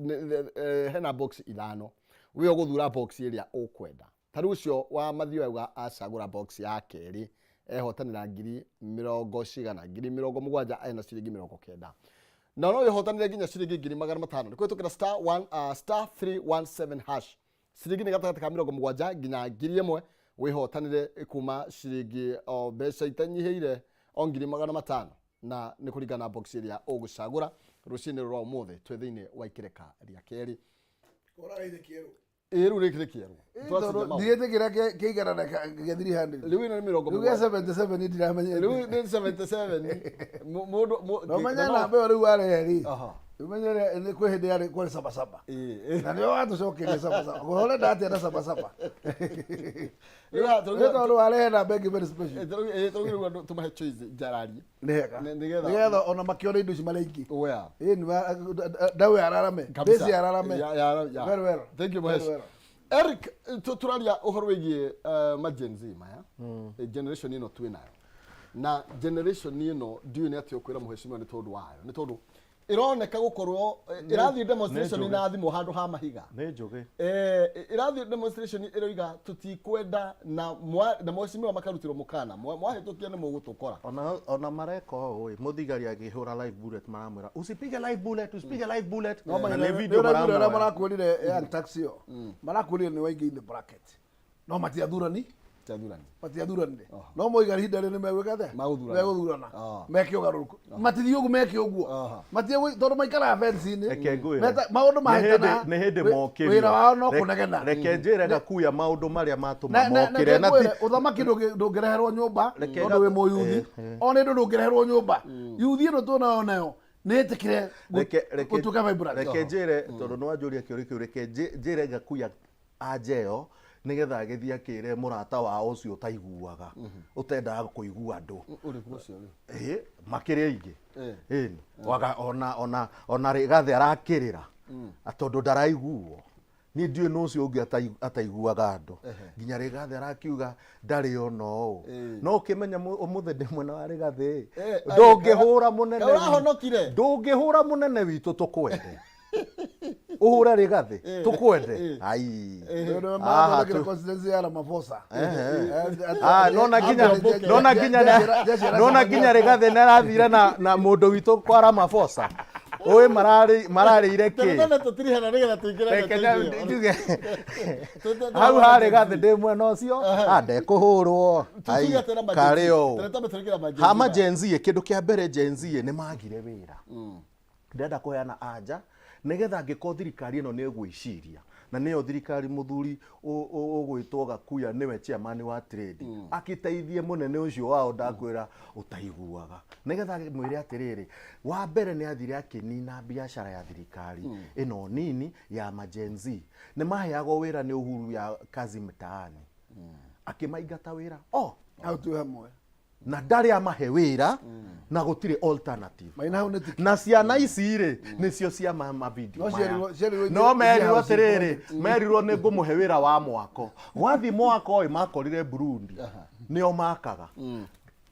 hena box 5 we ũgũthura box ĩrĩa ũkwenda tarĩu ũcio wa mathioya acagũra box ya kerĩ ehotanĩra 70,000 ena ciringi 90 na no yehotanire nginya ciringi 5,500 nĩ kwĩtũkĩra *317 hash ciringi nĩ gatagatĩ ka 70 nginya 1,000 wĩhotanire kuma ciringi o mbeca itanyihĩire o 5,500 na nĩ kũringana na box ĩrĩa ũgũcagũra rũcinĩ rwa ũmũthĩ twĩ thĩinĩ wa ikereka rĩa kerĩ ũrageire kĩerũ rĩu rĩkĩrĩ kĩerũ ndiĩtĩkĩra kĩigana gĩa 300 rĩu ĩno nĩ 70 rĩu gĩa 77 ndiramenya rĩu nĩ 77 mũndũ no menya namba ĩyo rĩu warehe rĩ umenyere nĩ kwĩ hĩndĩ yarĩ kwarĩ sabasaba na nĩo watũcokeria sabasaba ũrenda atĩa na sabasaba tondũ warehe namba ĩngĩ very special tũrũgĩrĩu tũmahe choice njararie nĩgetha ona makĩona indo ici marĩ aingĩ ndawe ararame ndĩci ararame very well thank you Mahesh Eric tũraria ũhoro wĩgiĩ magenzi maya generation ĩno twĩ nayo na generation ĩno ndiũĩ nĩ atĩ ũkwĩra mũheshimiwa nĩ tondũ wayo nĩ tondũ ironeka gukorwo irathi demonstration na thimo handu ha mahiga nĩ njũgĩ irathi demonstration iroiga tutikwenda na mweshimiwa makarutirwo mukana mwahĩtũkia nĩ mũgũtũkora ona mareka ũũ mũthigari akĩhũra live bullet maramwĩra usipige live bullet no nĩ video maramwĩra marakuonire ya taxi yo marakuonire nĩ waingĩ in the bracket no matiathurani matiathuranire no moiga ihinda rĩrĩ megwĩka atĩa megũthurana meke ũgarũrũku matithiĩ ũguo meke ũguo mathiĩ tondũ maikaraga fence-inĩ maũndũ mahĩtana nĩ hĩndĩ mokĩrio wĩra wao no kũnegena reke njĩre Gakuya maũndũ marĩa matũma mokĩre na ũthamaki ndũngĩreherwo nyũmba tondũ wĩ mũyuthi ona indo ndũngĩreherwo nyũmba yuthi ĩno tuonayo nayo nĩ ĩtĩkire gũtuĩka vibrant reke njĩre tondũ nĩwanjũria kĩũria kĩu reke njĩre Gakuya anjeyo nigetha agithia akire murata wa ucio utaiguaga utendaga kuigua andu makire aingi waga ona Rigathi arakirira atondu ndaraiguo ni ndiwe no ucio ungi ataiguaga andu nginya Rigathi arakiuga ndari ona o no ukimenya umuthe ndi mwena wa Rigathi ndungihura munene ndungihura munene witu tukwende uhura Rigathi tukwende ai nona ginya Rigathi narathire na mundu witu kwa Ramaphosa oe marari ireki hau ha Rigathi ndi mwena ucio ande kuhurwo kario hama Gen Z kindu kia mbere Gen Z ni magire wira ndenda kuheana anja nigetha ngiko thirikari ino ni gwiciria na niyo thirikari muthuri ugwitwo Gakuya niwe chairman wa trade akiteithie munene ucio wao ndakwira utaiguaga nigetha mwire atiriri wa mbere ni athire akinina biashara ya thirikari ino nini ya Gen Z ni maheagwo wira ni Uhuru ya kazi mtaani akimaingata wira autu hamwe na ndari amahe wira na gutire alternative na ciana ici ri nicio cia video no merirwo tiriri merirwo ni ngumuhe wira wa mwako wathi mwako oi makorire Burundi nio makaga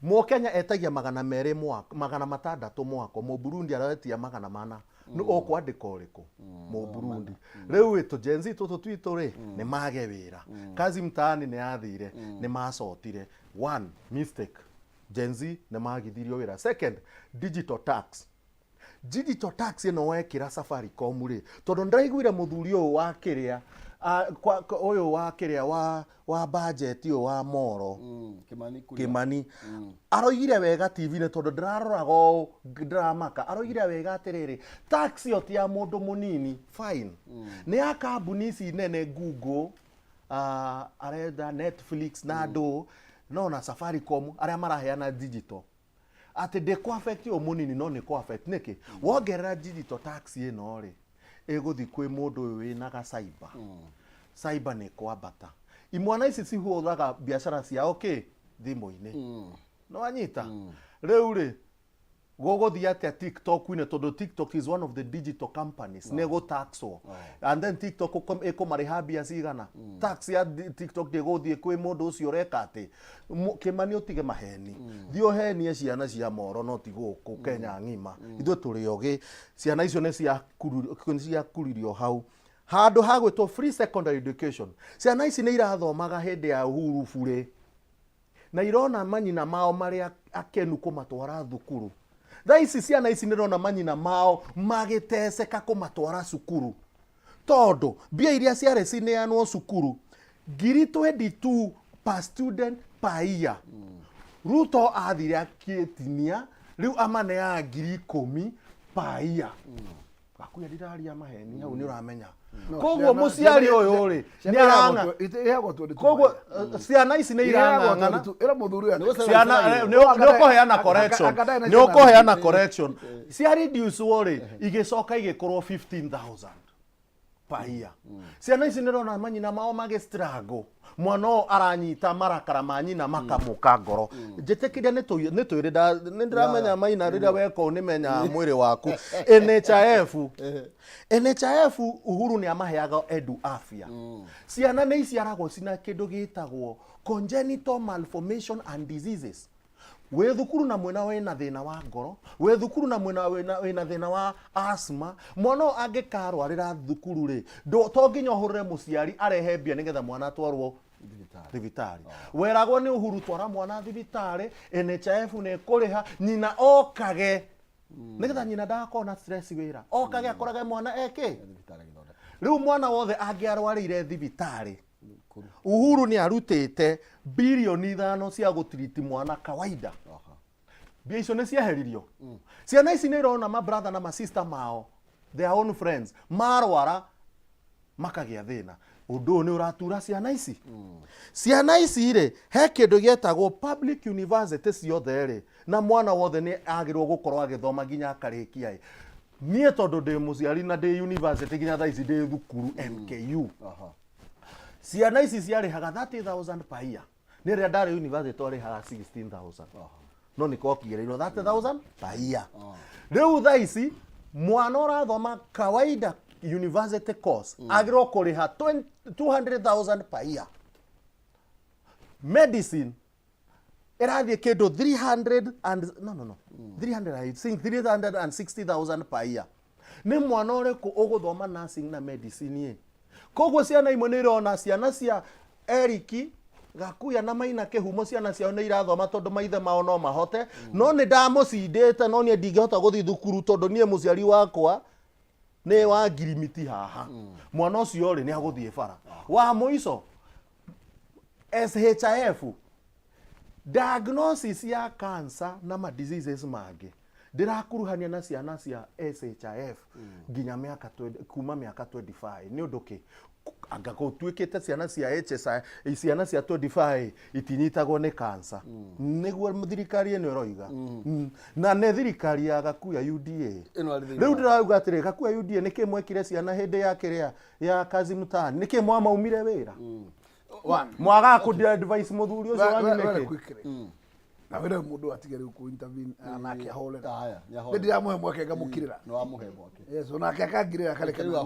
mo Kenya etagia 200 mwako 600 mwako mo Burundi aratia 400 no okwandika uriku mo Burundi riu itu Gen Z tutu twitu ri ni mage wira kazi mtaani ni athire ni macotire one mistake Gen Z ne magithirio wira second digital tax ino wekira Safaricom ri tondu ndaiguire muthuri uyu wa kiria uyu wa kiria wa budget uyu wa Moro Kimani aroigire wega TV ne tondu ndiraroraga ndramaka aroigire wega atiriri tax yo ti ya mundu munini fine ni ya kambuni ici nene Google arenda Netflix na andu no na Safaricom aria maraheana digital ati de ko affect o munini no ni ko affect niki wongerera digital tax ino ri iguthi kwi mundu wi na ga cyber ni kwambata imwana ici cihuraga biashara cia thimu-ini no anyita riu ri gogothia atia TikTok ine tondu TikTok is one of the digital companies nego taxo and then TikTok ikumariha bia cigana tax ya TikTok de gothie kwi mundu ucio reka ati Kimani utige maheni thio henie ciana cia Moro no ti guku Kenya ngima ithu turi ogi ciana icio ne cia kuririo hau handu hagwitwo free secondary education ciana ici ni irathomaga hindi ya Uhuru bure na irona manyina mao maria akenu kumatwara thukuru thaisi ciana ici nirona manyina mao magiteseka kumatwara cukuru tondu mbia iria ciare cineanwo cukuru 22 per student per year Ruto athire akitinia riu amane ya 10,000 per year Gakuya ndiraria maheni hau ni uramenya koguo muciari uyu ri ni aranga koguo ciana ici ni irang'ang'ana era muthuri ciana ni ukoheana correction cia reduce ri igicoka igikorwo 15,000 per year ciana ici nirona manyina mao magistruggle mwana aranyita marakara manyina makamuka ngoro njitikiria ni ndiramenya maina riria weko ni menya mwiri waku NHIF Uhuru ni amaheaga edu afya ciana ni iciaragwo cina kindu gitagwo congenital malformation and diseases we thukuru na mwena wena thina wa ngoro we thukuru na mwena wena thina wa asthma mwana angikarwarira thukuru ri to nginya uhurire muciari arehe mbia nigetha mwana atwarwo thibitari weragwo ni Uhuru twara mwana thibitari NHIF ne kuriha nyina okage nigetha nyina ndakona stress wira okage akoraga mwana eke riu mwana wothe angiarwarire thibitari Uhuru ni arutite bilioni 5 cia gutiriti mwana kawaida bia icio ni ciaheririo ciana ici ni irona ma brother na ma sister mao their own friends marwara makagia thina undu ni uratura ciana ici ciana ici ri he kindu gietagwo public university ciothe ri na mwana wothe ni agirwo gukorwo agithoma nginya akarikia nie tondu ndi muciari na ndi university nginya tha ici ndi thukuru MKU ciana ici ciarĩhaga 30,000 per year nĩ rĩrĩa ndarĩ university twarĩhaga 16,000 no nĩ kokigĩrĩirwo 30,000 per year rĩu thaa ici mwana ũrathoma kawaida university course agĩrĩirwo kũrĩha 200,000 per year medicine ĩrathiĩ kĩndũ 360,000 per year nĩ mwana ũrĩkũ ũgũthoma nursing na medicine koguo ciana imwe nĩ irona ciana cia Eriki Gakuya na Maina Kĩhumo ciana ciao nĩ irathoma tondũ maithe mao no mahote no nĩ ndamũcindĩte no niĩ ndingĩhota gũthiĩ thukuru tondũ niĩ mũciari wakwa nĩ wa ngirimiti haha mwana ũcio rĩ nĩ agũthiĩ bara wa mũico SHIF diagnosis ya cancer na ma diseases mangĩ ndĩrakuruhania na ciana cia SHIF nginya mĩaka kuma mĩaka 25 nĩ ũndũ kĩ anga gũtuĩkĩte ciana cia HSI ciana cia 25 itinyitagwo nĩ cancer nĩguo thirikari ĩno ĩroiga na nĩ thirikari ya Gakuya UDA rĩu ndĩrauga atĩrĩ Gakuya UDA nĩ kĩmwekire ciana hĩndĩ ya kĩrĩa ya kazi mtaani nĩ kĩmwamaumire wĩra mwaga kũ advice mũthuri ũcio wanyu nĩkĩ na wĩra mũndũ atige rĩu ku intervene nake ahorera haya ndĩ amwe mweke ngamukirira no amũhe mweke yes onake akangirira kale kana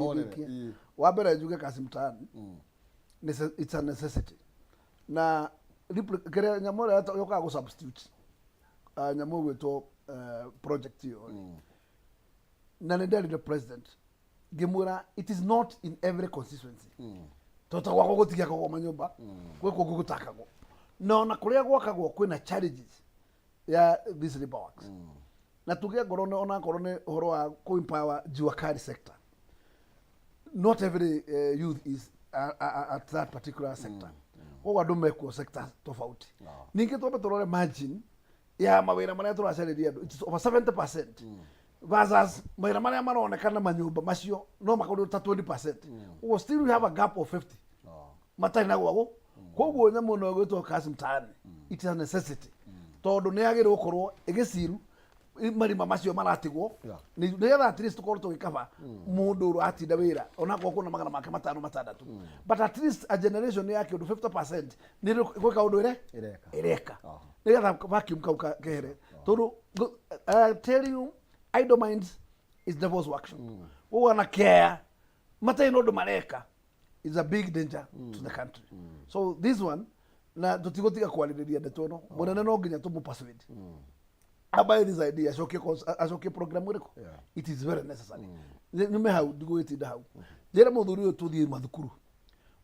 wa mbere njuge kazi mtaani it's a necessity na kere nyamora yoka go substitute nyamo gwetwo project yo na ndari the president gemura it is not in every constituency tota gwako gutigia kwa manyumba gweko gugutakago no na kuria gwakagwo kwina challenges ya this labor works na tuge ngorone ona korone horo wa ko empower juakari sector not every youth is at that particular sector kwa ndo meko sector tofauti ninge tobe torore margin ya mawira maria turacariria andu it's over 70% versus mawira maria maronekana manyumba macio no makondo ta 20% we still have a gap of 50 matari na gwago koguo nyamu no gwetwo kazi mtaani it is a necessity tondu ni agirwo korwo igiciru marima macio maratigwo ni getha at least tukorwo tugikaba mundu uru atinda wira ona kwa kuna magana make matano matandatu but at least a generation yake 50% ni gwika undu ireka ni getha vacuum kau kehere tondu tell you idle minds is devil's workshop wana care matai no ndo mareka is a big danger to the country so this one na tutigotiga kwaliriria ndetono munene no nginya tumu persuade about this idea ashoke program uriko it is very necessary nime how digo iti hau jere muthuri uyu tuthie mathukuru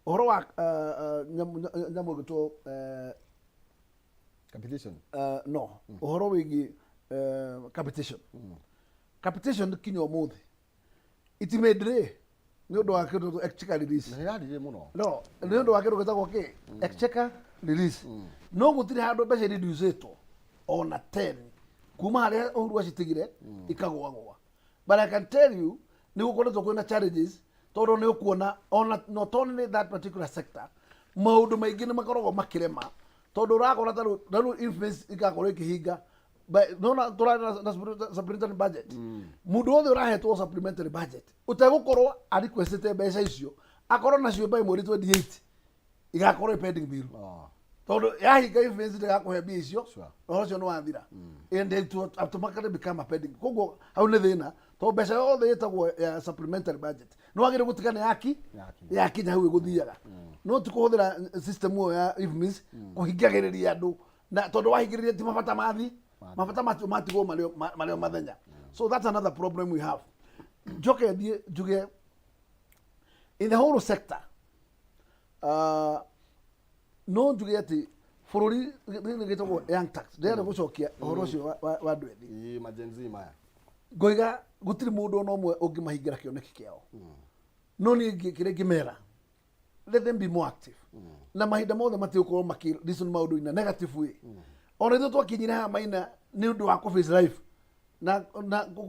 ohoro wa nyamu gito competition no ohoro wigi competition kinyo muthi itimedre ni undu wa kindu exchequer release na yari muno no ni undu wa kindu gitagwo ki exchequer release no gutire handu mbeca reduceto ona 10 kuma haria uhuru acitigire ikagwagwa but I can tell you ni gukoretwo kwina challenges tondu ni ukuona ona not only that particular sector maundu maingi ni makoragwo makirema tondu urakora taru influence ikakorwo ikihinga no turana supplementary budget mundu wothe urahetwo supplementary budget utegukorwo requestete mbeca icio akorwo nacio by mweri 28 igakorwo pending bill tondu yahinga influence ndagakuhe mbia icio no ucio no wathira and it automatically become a pending koguo hau ni thina to mbeca yothe yetagwo ya supplementary budget no agire gutigana yaki na hau iguthiaga no tikuhuthira system yo ya influence kuhingagiriria andu na tondu wahingiriria ti mabata mabata matigwo malio mathenya so that's another problem we have juge in the whole sector no juge ati fururi ngitagwo young tax ndere gucokia horo ucio wa ndwethi emergency maya ngoiga gutiri mundu no mwe ungimahingira kioneki kiao no ni ngimera let them be more active na mahinda mothe matigukorwo maki reason maundu ina negative way ona ithu twakinyire ha Maina ni undu wa face life na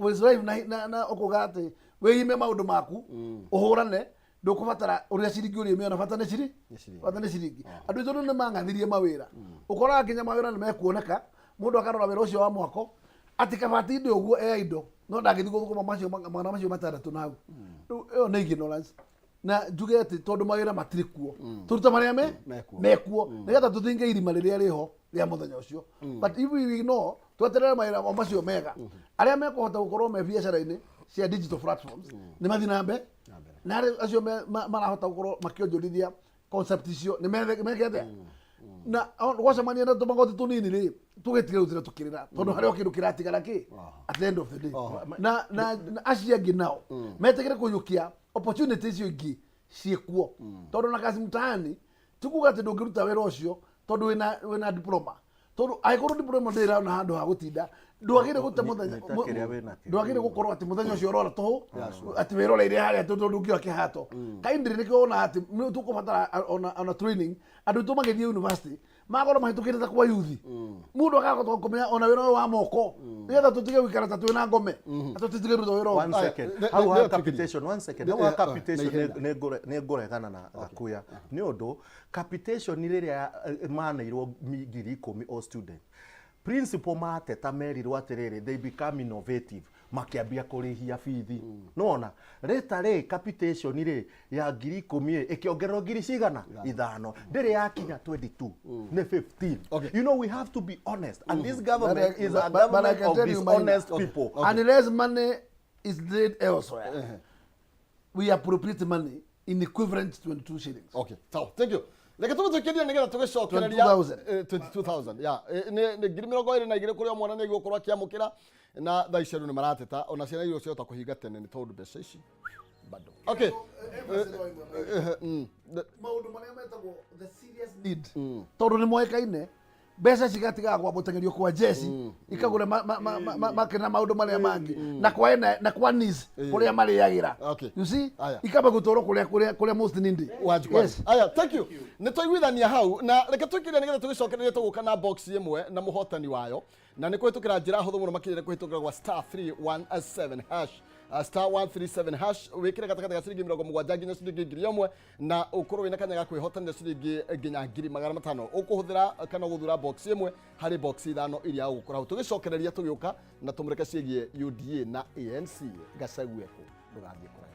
face life na ukugate wihime maundu maku uhurane ndukubatara uria ciringi uri miona bata ne ciringi andu ithu ni mangathirie mawira ukora nginya mawira ni mekuoneka mundu akarora wira ucio wa mwako atikabati ndi uguo indo no ndagithigwo thukuma macio magana macio matandatu na hau iyo ni ignorance na njuge ati tondu mawira matiri kuo turuta maria mekuo nigetha tuthinge irima riria riho ria muthenya ucio but if we know tweterere mawira macio mega aria mekuhota gukorwo me biacara-ini cia digital platforms ni mathi nambe na acio marahota gukorwo makionjorithia concept icio ni megete na gwacemania na tumagoti tunini ri tugetige rutira tukirira tondu haria kindu kiratigara ki at the end of the day na acia ngi nao metegere kuyukia opportunities icio ingi ciekuo tondu na kazi mtaani tukuga ati ndungiruta wira ucio tondu wina diploma tondu aikuru diploma ndira na handu ha gutinda ndwagire gute muthenya ndwagire gukorwo ati muthenya ucio rora tuhu ati wiroreire haria tondu ndungio kihato kaindiri nikio ona ati tukubatara ona training andu tumagethie university magoro mahitukire ta kwa youth mundu akagotwa kumenya ona wira wa moko nigetha tutige gwikara ta twina ngome atutige ruto wira one second how capitation ne ngoregana na gakuya ni undu capitation riria maneirwo 10,000 all student principal mateta merirwo atiriri they become innovative makiambia kurihia bithi nona reta ri capitation ri ya 10,000 ikiongererwo ngiri cigana ithano ndiri yakinya 22 ne 15 you know we have to be honest and this government is a government of dishonest people unless money is laid elsewhere we appropriate money in equivalent to 22 shillings so thank you Leka tumetukiria nigetha tugicokereria 22,000 ya ni ngiri 22 kuria mwana ni gukorwa kiamukira na thaa iceru ni marateta ona ciana irio ciota kuhinga tene ni tondu mbeca ici bado maundu maria metagwo the serious need tondu ni moekaine mbeca cigatiga kwa mutengerio kwa jesi ikagure makina maundu maria mangi na kwa needs kuria mariagira you see ikaba gutoro kuria most nindi yes aya thank you ni toiguithania hau na reke tukiria nigetha tugicokereria tuguka na box imwe na muhotani wayo na ni kwitukira njira huthu muno makire kwitukira kwa *317# *137# wikire gatakata ga ciringi 70 nginya ciringi 1,000 na ukorwo wina kanya ga kwihotanira ciringi nginya 5,500 ukuhuthira kana guthura box imwe hari box ithano iria ugukora tugicokereria tugiuka na tumureke cigie UDA na ANC gacagueko ndugathie kura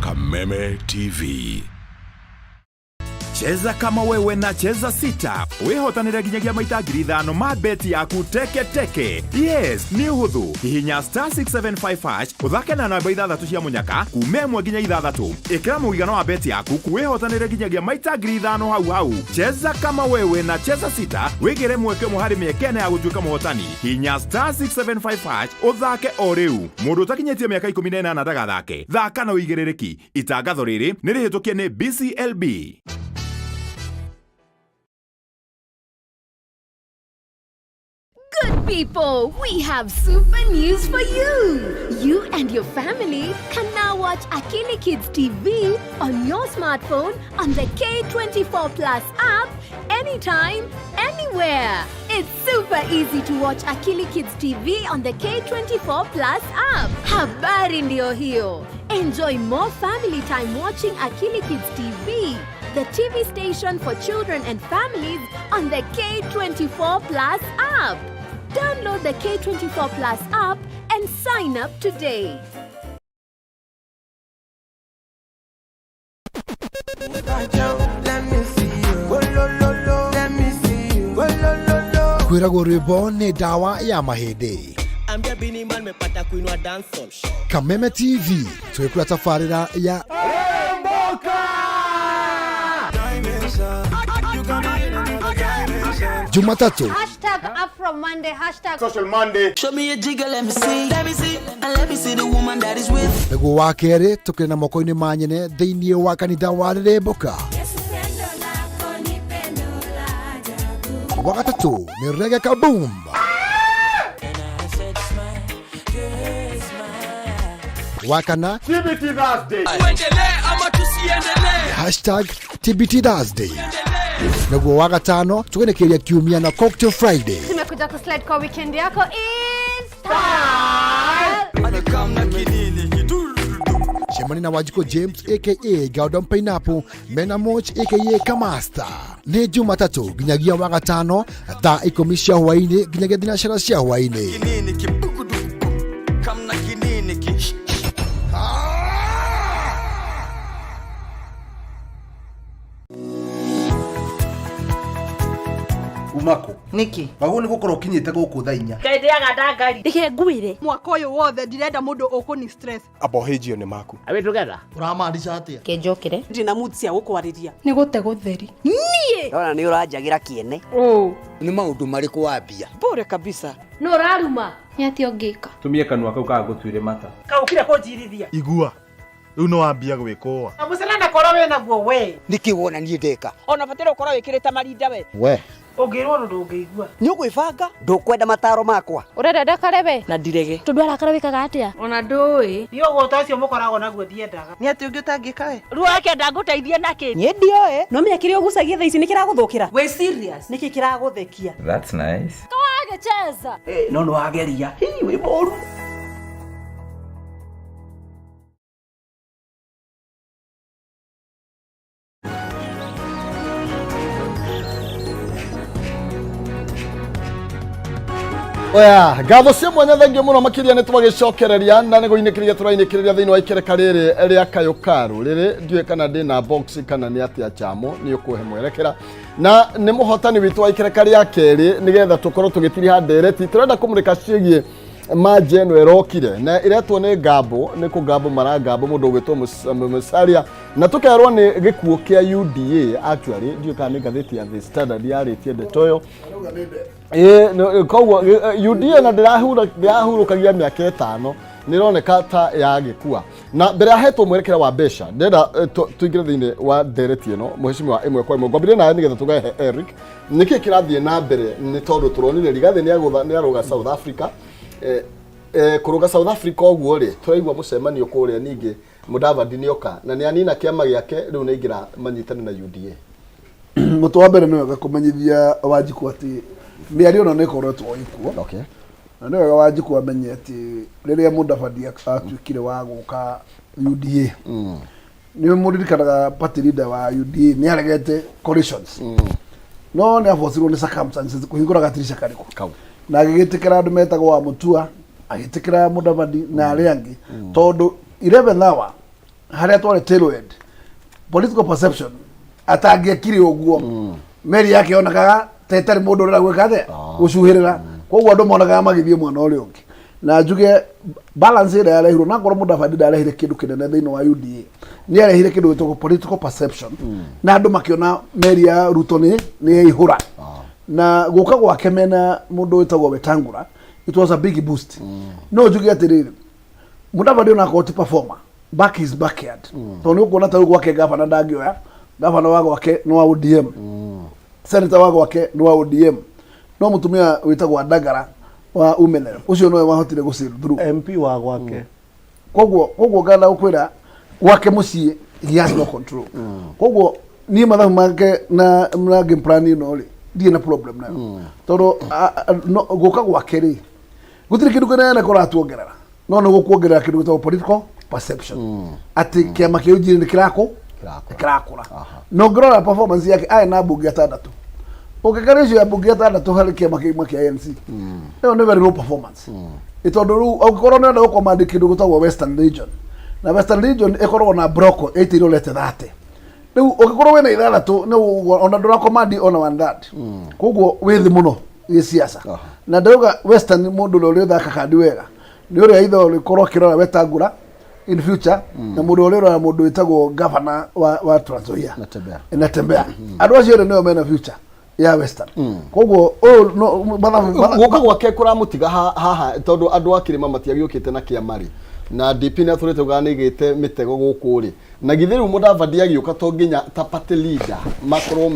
Kameme TV. Cheza kama wewe na cheza sita. Wihotanire nginyagia maita 5,000 ma beti yaku teke. Yes, ni uhuthu. Hihinya *675# uthake na namba 6 cia munyaka kuuma 1 nginya 6. Ikira muigana wa beti yaku kuwihotanire nginyagia maita 5,000 hau. Cheza kama wewe na cheza sita. Wigire mweke muhari miekene ya gutuika muhotani. Hihinya *675# uthake o riu. Mundu utakinyetie miaka 18 ndagathake. Thaka na uigirereki. Itangatho riri ni rihitukie ni BCLB. Good people, we have super news for you. You and your family can now watch Akili Kids TV on your smartphone on the K24 Plus app anytime, anywhere. It's super easy to watch Akili Kids TV on the K24 Plus app. Habari ndio hiyo. Enjoy more family time watching Akili Kids TV, the TV station for children and families on the K24 Plus app. Download the K24 Plus app and sign up today. Kwiragwo rwimbo ni dawa ya mahindi. Ambia Bini Man mepata kuinua dancehall. Kameme TV twekura tafarira ya Jumatatu #AfroMonday Social Monday. Show me a jigger, let me see. Let me see. And let me see the woman that is with. Niguo wa keri tukiri na moko-ini ma nyene thiini wa kanitha wa Rirembuka. Wa gatatu ni Reggae Kaboom. Wa kana TBT Thursday. #TBT Thursday. Niguo wa gatano tugenekeria kiumia na Cocktail Friday. Tumekuja kuslide kwa weekend yako in style. Chemani na Wajiko James aka Gaudon Pineapple, Mena Moch aka Kamasta. Ni Jumatatu ginyagia wagatano thaa 10 cia hwaini ginyagia thinacara cia hwaini. Umako niki bago ni gukora ukinyite guku thainya kaithiaga ndangari Dike ngwire mwaka uyu wothe ndirenda mundu ukuni stress abohejio ni maku awe together uramaanisha atia kenjokire ndina mood cia gukwariria ni gute gutheri nie ona ni uranjagira kiene ni maundu mariku wambia bure kabisa no raruma ni ati ongika tumie kanua kau ka gutuire mata kaukire kunjirithia igua riu no wambia gwikoa amusana na kora we naguo we niki wona nie ndeka ona fatira ukora wikirite marinda we ongirwo ndungigua ni ugwibanga ndukwenda mataro makwa urenda ndakarebe na ndirege tundu arakara wikaga atia ona ndui ni ugo tacio mukorago naguo ndiendaga ni ati ungi utangika we ruake ndaguteithie naki ni ndioe no menya kiri ugucagia thaa ici ni kiraguthukira we serious niki kiraguthekia that's nice kawagecheza no no ageria we moru Oya, gatho cia mwanya thengio muno makiria ni twagicokereria na ni guinikiriria turainikiria thiini wa ikereka riri ria Kayukaru riri ndiwe kana ndina box kana ni atia chamo ni ukuhe mwerekera na ni muhotani witu wa ikereka ria keri nigetha tukorwo tugitiri ha ndereti turenda kumurika cigie maje no erokire na iretwo ni Gabo ni ku Gabo maragabo mundu ugitwo Musalia na tukerwo ni gikuo kia UDA actually ndiwe kana gatheti ya The Standard yaritie ndetoyo koguo UDA na ndirahurukagia miaka 5 nironeka ta yagikua na mbere ahetwo mwerekera wa besha ndenda tuingire thiini wa ndereti ino muheshimiwa imwe kwa imwe ngwambire nawe nigetha tugahe Eric niki kirathie na mbere ni tondu turonire rigathi ni aruga South Africa kuruga South Africa oguo ri turaigwa mucemanio kuria ningi Mudavadi nioka na ni anina kiama giake riu ni ingira manyitane na UDA mutu wa mbere niwega kumenyithia Wanjiku ati miario no nikoretwo ikuo okay na niwega Wanjiku amenye ati riria Mudavadi atuikire wa guka UDA ni muririkanaga party leader wa UDA ni aregete coalitions no ni afosirwo ni circumstances kuhingura gatirisha kariko na agigitikira andu metagwo wa Mutua agitikira Mudavadi na ariangi tondu 11 hour haria twari tailwind political perception atangiekire uguo meri yake onakaga tetari mundu ura gwika the gucuhirira koguo andu monaga magithie mwana uri ungi na njuge balance ira yarehirwo na ngoro Mudavadi ndarehire kindu kinene thiini wa UDA ni arehire kindu gitagwo political perception na andu makiona meri ya Ruto ni ihura na guka gwake mena mundu witagwo Wetangula it was a big boost no njuge atiriri Mudavadi ona koti performer back his backyard to ni kuona taru gwake gavana ndangioya gavana wako wake no wa ODM senator wako wake no wa ODM no mutumia witagwo Ndagara wa Umenera ucio no wahotire gucil through MP wa gwake koguo gana ukwira gwake mucii he has no control koguo ni mathabu make na game plan no ri ndie na problem nayo toro guka gwake ri gutiri kindu kinene kuratuongerera no no gukuongerera kindu gitagwo political perception ati kiama kiu jiri ni kirakura no grora performance yake ai na bunge 6 ukikarisha ya bunge 6 hari kiama kiu kia ANC no never low performance itondu ukorwo nenda gukomandi kindu gitagwo Western Region na Western Region ikorwo na broko 8 irolete 30 riu ukikorwo wena 6 no ona ndora komandi ona wandad koguo withi muno gi siasa na ndauga Western mundu uri thaka kandi wega ni uri aitho rikorwo kirora Wetangula in future na mundu uri rora mundu witagwo governor wa Trans Nzoia natembea andu acio ri nio mena future ya Western koguo no guka gwake kuramutiga haha tondu andu akirima matiagiukite na kiamari na DP na turete uganigite mitego guku ri na githiru Mudavadi agiuka to nginya ta party leader makorwo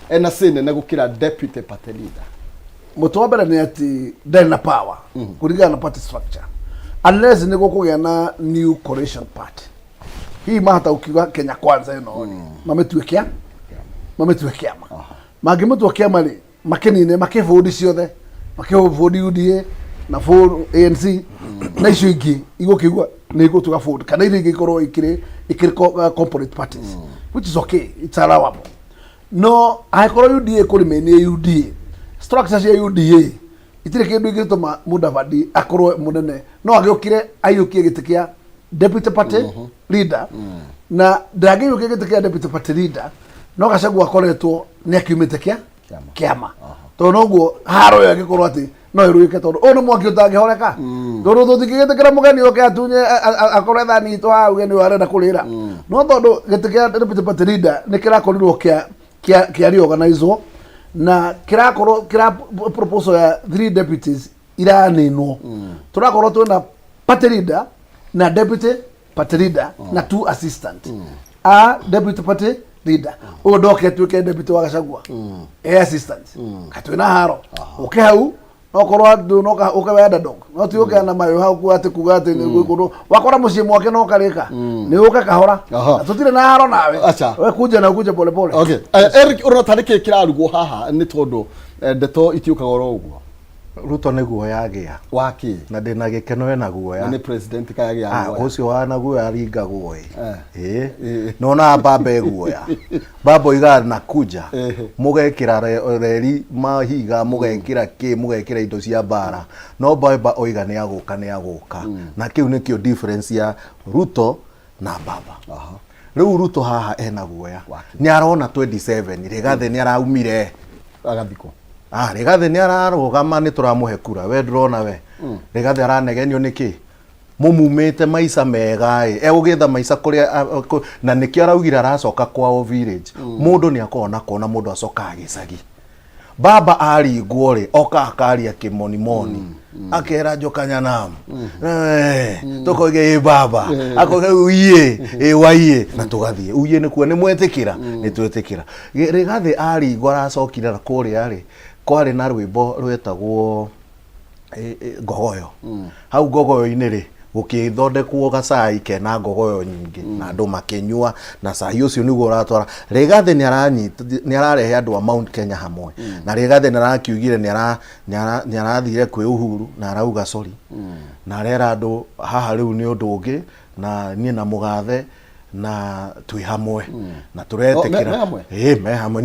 ena sene na gukira deputy party leader mutu wa mbere ni ati ndari na power kurigana na party structure unless ni gukugia na new coalition party hii mahata ukiwa Kenya Kwanza ino mametwekia magimutu kiama ri makenine makevodi ciothe makevodi UDA na for ANC na icio ingi igukigwa ni igutuga afford kana iri igikorwo ikiri corporate parties which is okay, it's allowable. No aikorwo UDA kuri meni UDA structures ya UDA itire kindu igituma Mudavadi akorwo munene no agiukire ayukie gitikia deputy party leader na ndagiyukie gitikia deputy party leader no Gachagua akoretwo ni akiumite kiama to noguo haro ya gikorwo ati no iruike tondu ono mwaki utangihoreka tondu tutikigĩtĩkĩra mũgeni oke atunye akore thani to hau ni warenda kurira no tondu gĩtĩkĩra deputy party leader ni kirakorirwo kia reorganizwo na kirakorwo proposal ya 3 deputies iraninwo turakorwo twina party leader na deputy party leader na 2 assistant deputy party leader ndoke tuke deputy wa Gachagua assistant katwina haro oke hau okorwa ndunoka ukawenda dog no ti uke na mayo hau kwate kugate ni gukuru wakora mucie mwake no karika ni uka kahora tutire na haro nawe we kuja na kuja pole pole. Okay, Eric urotarike kirarugo haha ni tondu ndeto itiukagoro uguo Ruto nĩ guoya gĩa waki na ndĩna gĩkeno ena guoya ni president kaya gĩa ũcio wana guoya ringa guoya nona baba guoya baba iga na kuja mugekira reri mahiga mugekira ki mugekira indo cia bara no baba oiga ni aguka na kiu nikio difference ya Ruto na baba riu Ruto haha ena guoya ni arona 27 Rigathi ni araumire agathiko Rigathi ni ararugama ni turamuhe kura we ndrona we Rigathi aranegenio niki mumumite maica mega egugitha maica kuria na niki araugira aracoka kwao village mundu ni akona kona mundu acoka agicagi baba aringwo ri oka akaria kimonimoni akera njokanya nam tukoge baba akoge uye waie na tugathie uye ni kuo ni mwetikira ni twetikira Rigathi aringwo aracokira na kuria ri kwari na rwimbo rwetagwo ngogoyo hau ngogoyo-inĩ ri gukithondekwo gacai kena ngogoyo nyingi na andu makenyua na cai ucio niguo uratwara Rigathi ni ararehe andu a Mount Kenya hamwe na Rigathi ni arakiugire ni arathire kwi Uhuru na arauga sorry na arera andu haha riu ni undu ungi na nie na mugathe na twi hamwe na turetekira me hamwe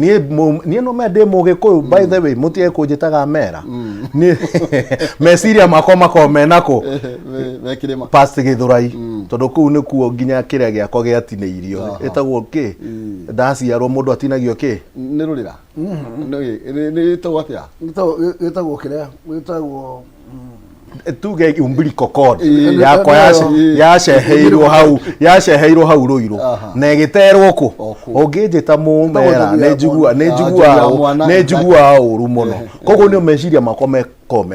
nie no mende mugikuyu by the way mutie kunjitaga mera ni meciria makoma menako mekirima past Githurai tondu kuu ni kuo nginya kiria giako giatine irio etagwo ki ndaciarwo mundu atinagio ki ni rurira ni tawatya etagwo kiria etagwo tuge umbilical cord yakwa yaceheirwo hau ruiru na igiterwo ku ungijita mumera nejigua uru muno koguo ni meciria makome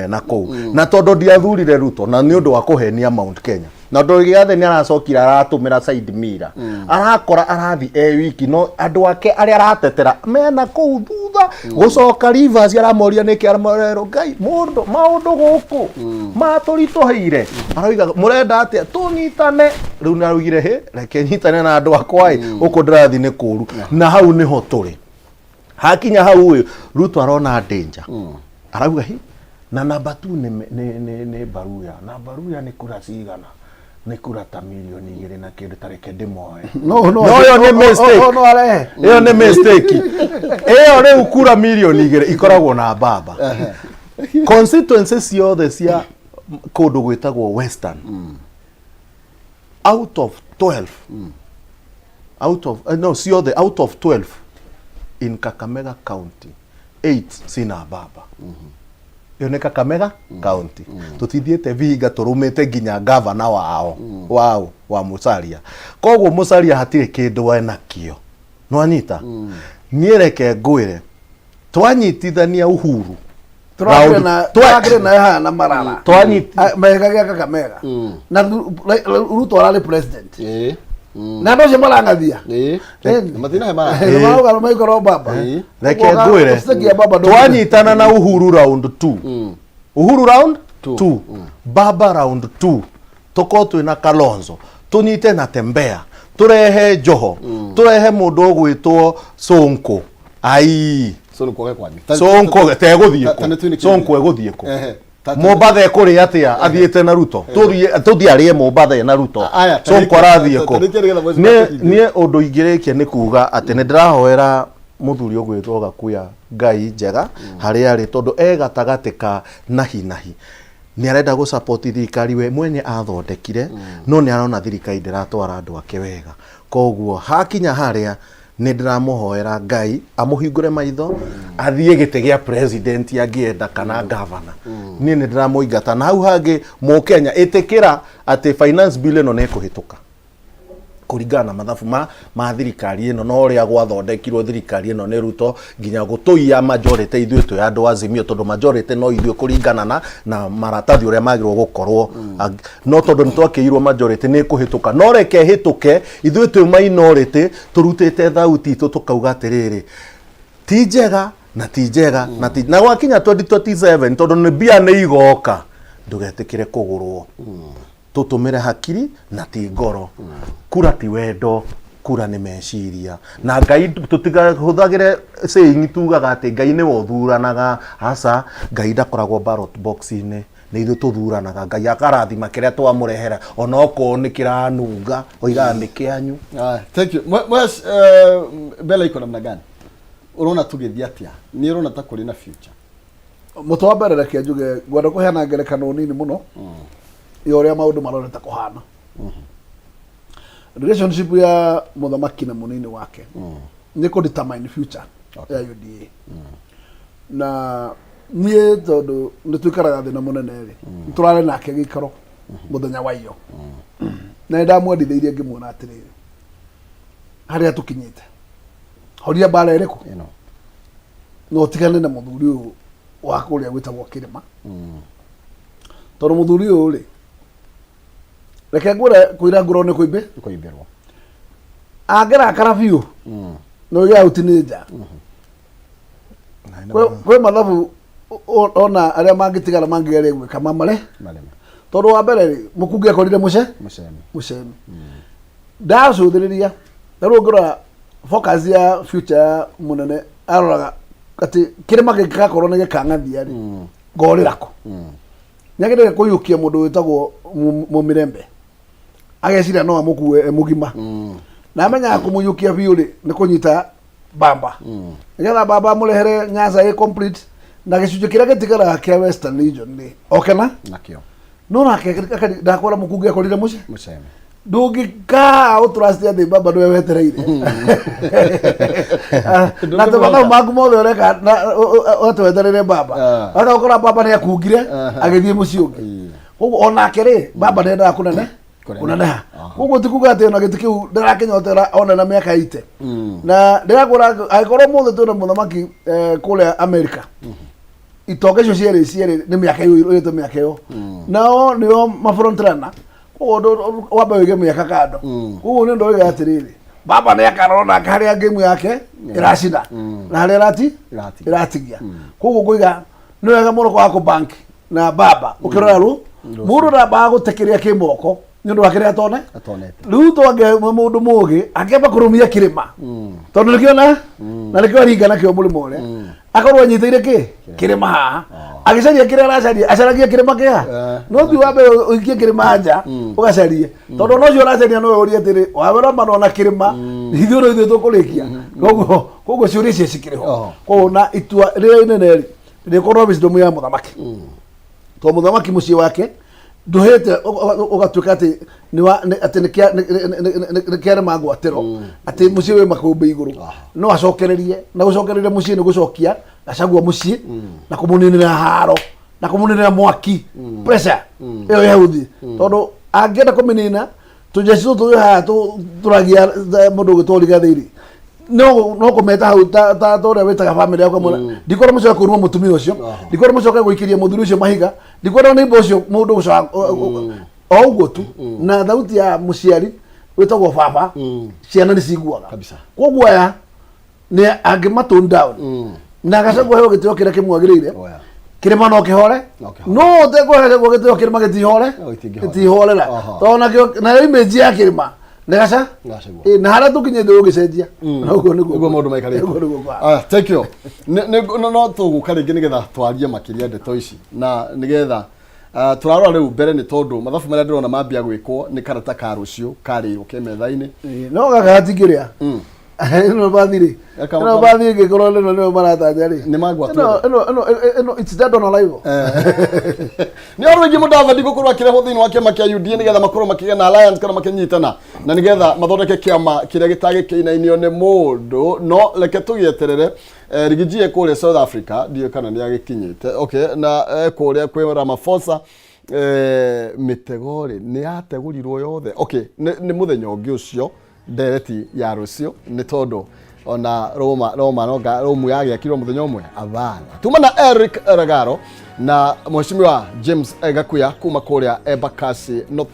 na kou na tondu ndiathurire Ruto na ni undu wa kuhenia Mount Kenya na ndo Rigathi ni aracokira aratumira side mirror arakora arathi wiki no andu ake ari aratetera mena kou thutha gucoka Rivers aramoria niki aramorero ngai maundu guku maturitoheire arauga murenda atia tunyitane riu narugire reke nyitane na andu akwa uko ndirathi ni kuru na hau niho turi hakinya hau Ruto arona danger arauga na namba 2 ni Baruya ni kura cigana ni kura ta milioni 2 na kindu tareke ndimoe no yo ni mistake yo ni mistake yo riu kura milioni 2 ikoragwo na baba constituencies ciothe cia kundu gwitagwo Western out of 12 out of 12 in Kakamega County 8 sina baba yo ne Kakamega County tutithiete Vihiga turumite nginya governor wao wa Musalia koguo Musalia hatire kindu wena kio no anyita niereke ngwire twanyitithania Uhuru twagire na ha na marara mega gya Kakamega na Ruto arali president na ndo je malangathia matina he mara mauga maikoro baba reke ngwire twanyitana na Uhuru round 2 Uhuru round 2 baba round 2 toko twina Kalonzo tunyite na Tembea turehe Joho turehe mundu gwitwo Sonko Sonko eguthie ku Mombatha ekuri atia athiete na Ruto tuthi arie Mombatha na Ruto so kwarathie ko nie undu ingirikia ni kuga ati ni ndirahoera muthuri ogwitwo Gakuya Ngai njega hari ari tondu gatagatika nahi ni arenda go support thirikari we mwenye athondekire no ni arona thirikari ndiratwara andu ake wega koguo hakinya haria ni ndiramuhoera Ngai amuhingure maitho athie gite gia president angienda kana governor ni ndiramuingata na hau hangi mu Kenya itikira ati finance bill no nekuhituka kuringana mathabu ma thirikari ino no ria gwathondekirwo thirikari ino ni Ruto nginya gutuia majority ithuĩ tũ andu Azimio tondu majority no ithuĩ kuringana na maratathi uria magirwo gukorwo no tondu nitwakiirwo majority ni kuhituka no reke hituke ithuĩ tũ minority turutite thauti itu tukauga atiriri ti njega na gwakinya 2027 tondu ni bia ni igoka ndugetikire kugurwo tutumire hakiri na ti ngoro kura ti wendo kura ni meciria na Ngai tutigahuthagire saying tugaga ati Ngai ni wothuranaga aca Ngai ndakoragwo ballot box-ini ni ithu tuthuranaga Ngai akarathima kiria twamurehera ona oko ni kiranunga oiga ni kianyu. Thank you. Mwes Bella iko namna gani urona tugithia atia ni urona ta kuri na future muto wa mbere reke njuge gwenda kuheana ngerekano nini muno yoria maundu maroreta kuhana relationship ya muthamaki na munini wake ni ko determine future ya UDA na nie tondu nitwikaraga thina munene ri turare nake gikaro muthenya wa iyo na ndamwenditheirie ngimuona atiriri haria tukinyite horia bara iriku no tigane na muthuri uyu wa kuria gwitagwo Kirima tondu muthuri uyu ri reke ngure kuira nguro ni kuimbirwo agera karabiu no ya utinija kwe mathabu ona aria mangitigara mangigere gwika mamare tondu wa mbere mukungi akorire mucemi ndacuthiriria taru ngura focus ya future munene aroraga ati Kirima gikakorwo ni gikangathia ri ngorirako nyagire kuyukia mundu witagwo Mumirembe ageciria no amukue mugima na amenya kumuyukia biu ri ni kunyita Bamba nigetha Bamba murehere Nyanza i complete na gicunjĩ kiria gitigara kia Western Region ni okena nakio no nake ndakora mukungi akorire mucemi ndungika uturastia thi Bamba niwe wetereire na tũmathabu maku mothe ũreka ũtweterere Bamba ona ũkora Bamba nĩ akungire agĩthiĩ mũciĩ ũngĩ koguo onake rĩ Bamba ndendaga kuneneha koguo tikuga atĩ ona gĩtĩ kĩu ndarakinyotera ona na mĩaka 80 na ndĩragũra angĩkorwo mũthĩ twĩna mũthamaki kũrĩa America itonga icio cierĩ nĩ mĩaka ĩyo mĩaka ĩyo nao nĩo mafront runner koguo wambe wĩige mĩaka kando koguo nĩ ndoiga atĩrĩrĩ Bamba nĩ akarona harĩa game yake ĩracina na harĩa ĩratigia koguo ngũiga nĩ wega mũno kwa bank na Bamba ũkĩrora rũ mũndũ ndambaga gũtekeria kĩmoko nĩ ũndũ wa kĩrĩa atonete rĩu twange mũndũ mũgĩ angĩamba kũrũmia Kirima tondũ nĩkĩona na nĩkĩo aringa nakĩo mũrĩmo ũrĩa akorwo anyitĩire Kirima haha agĩcaria kĩrĩa aracaria acaragia Kirima kĩha no thi wambe ũikie Kirima nja ũgacarie tondũ no ũcio ũracaria no ũrie atĩrĩ wawera mano na Kirima ithuĩ tũkũrĩkia koguo ciũria icio cikĩrĩ ho koguo na itua rĩrĩa inene rĩkorwo wisdom ya mũthamaki to mũthamaki mũciĩ wake nduhete ugatuika ati nĩ kĩare magwatĩro ati mũciĩ wĩ makũmbĩ igũrũ no acokererie na gucokereria mũciĩ nĩ gucokia acagua mũciĩ na kũmũninĩra haro na kũmũninĩra mwaki pressure ĩyo ya uthi tondu angĩenda kũmĩnina tũjeci tũtũ haha tũragia mũndũ ũgĩtwo Rigathĩ no kumeta hau ta tore wetaga family yako mwana ndikora mucoka kuruma mutumia ucio ndikora mucoka guikiria muthuri ucio mahiga ndikora ni bocio mundu ucio oguo tu na thauti ya muciari wetagwo baba ciana ni ciguaga kabisa koguo aya ni angimatone down na gacagwo heyo gitio kira kimwagirire Kirima no kihore no tegwo gitio Kirima gitihore la tona na image ya Kirima Negaca? Na haria tukinyete ugicenjia. Noguo niguo maundu maikarite. Thank you. No tuguka ringi nigetha twarie makiria ndeto ici na nigetha turarora riu mbere ni tondu mathabu maria ndirona mambia gwikwo ni karata ka rucio karirwo ke metha-ini. No gagatingiria. No bathiri. No bathiri ngikoro no maratanya ri. Ni magwa tu. No it's dead on alive. Ni origi Mudavadi gukorwo akireho thiini wa kiama kia UDA nigetha makorwo makigia na alliance kana makinyitana na nigetha mathondeke kiama kiria gitage kiinainio ni mundu no reke tugieterere rigijie kule South Africa ndio kana ni agikinyite. Okay, na kuria kwi Ramaphosa mitegori ni ategurirwo yothe. Okay, ni muthenya ungi ucio ndereti ya rucio ni tondu ona Roma yagiakirwo muthenya umwe avana tuma na Eric Ragaro na mheshimiwa James Gakuya kuma kuria Embakasi no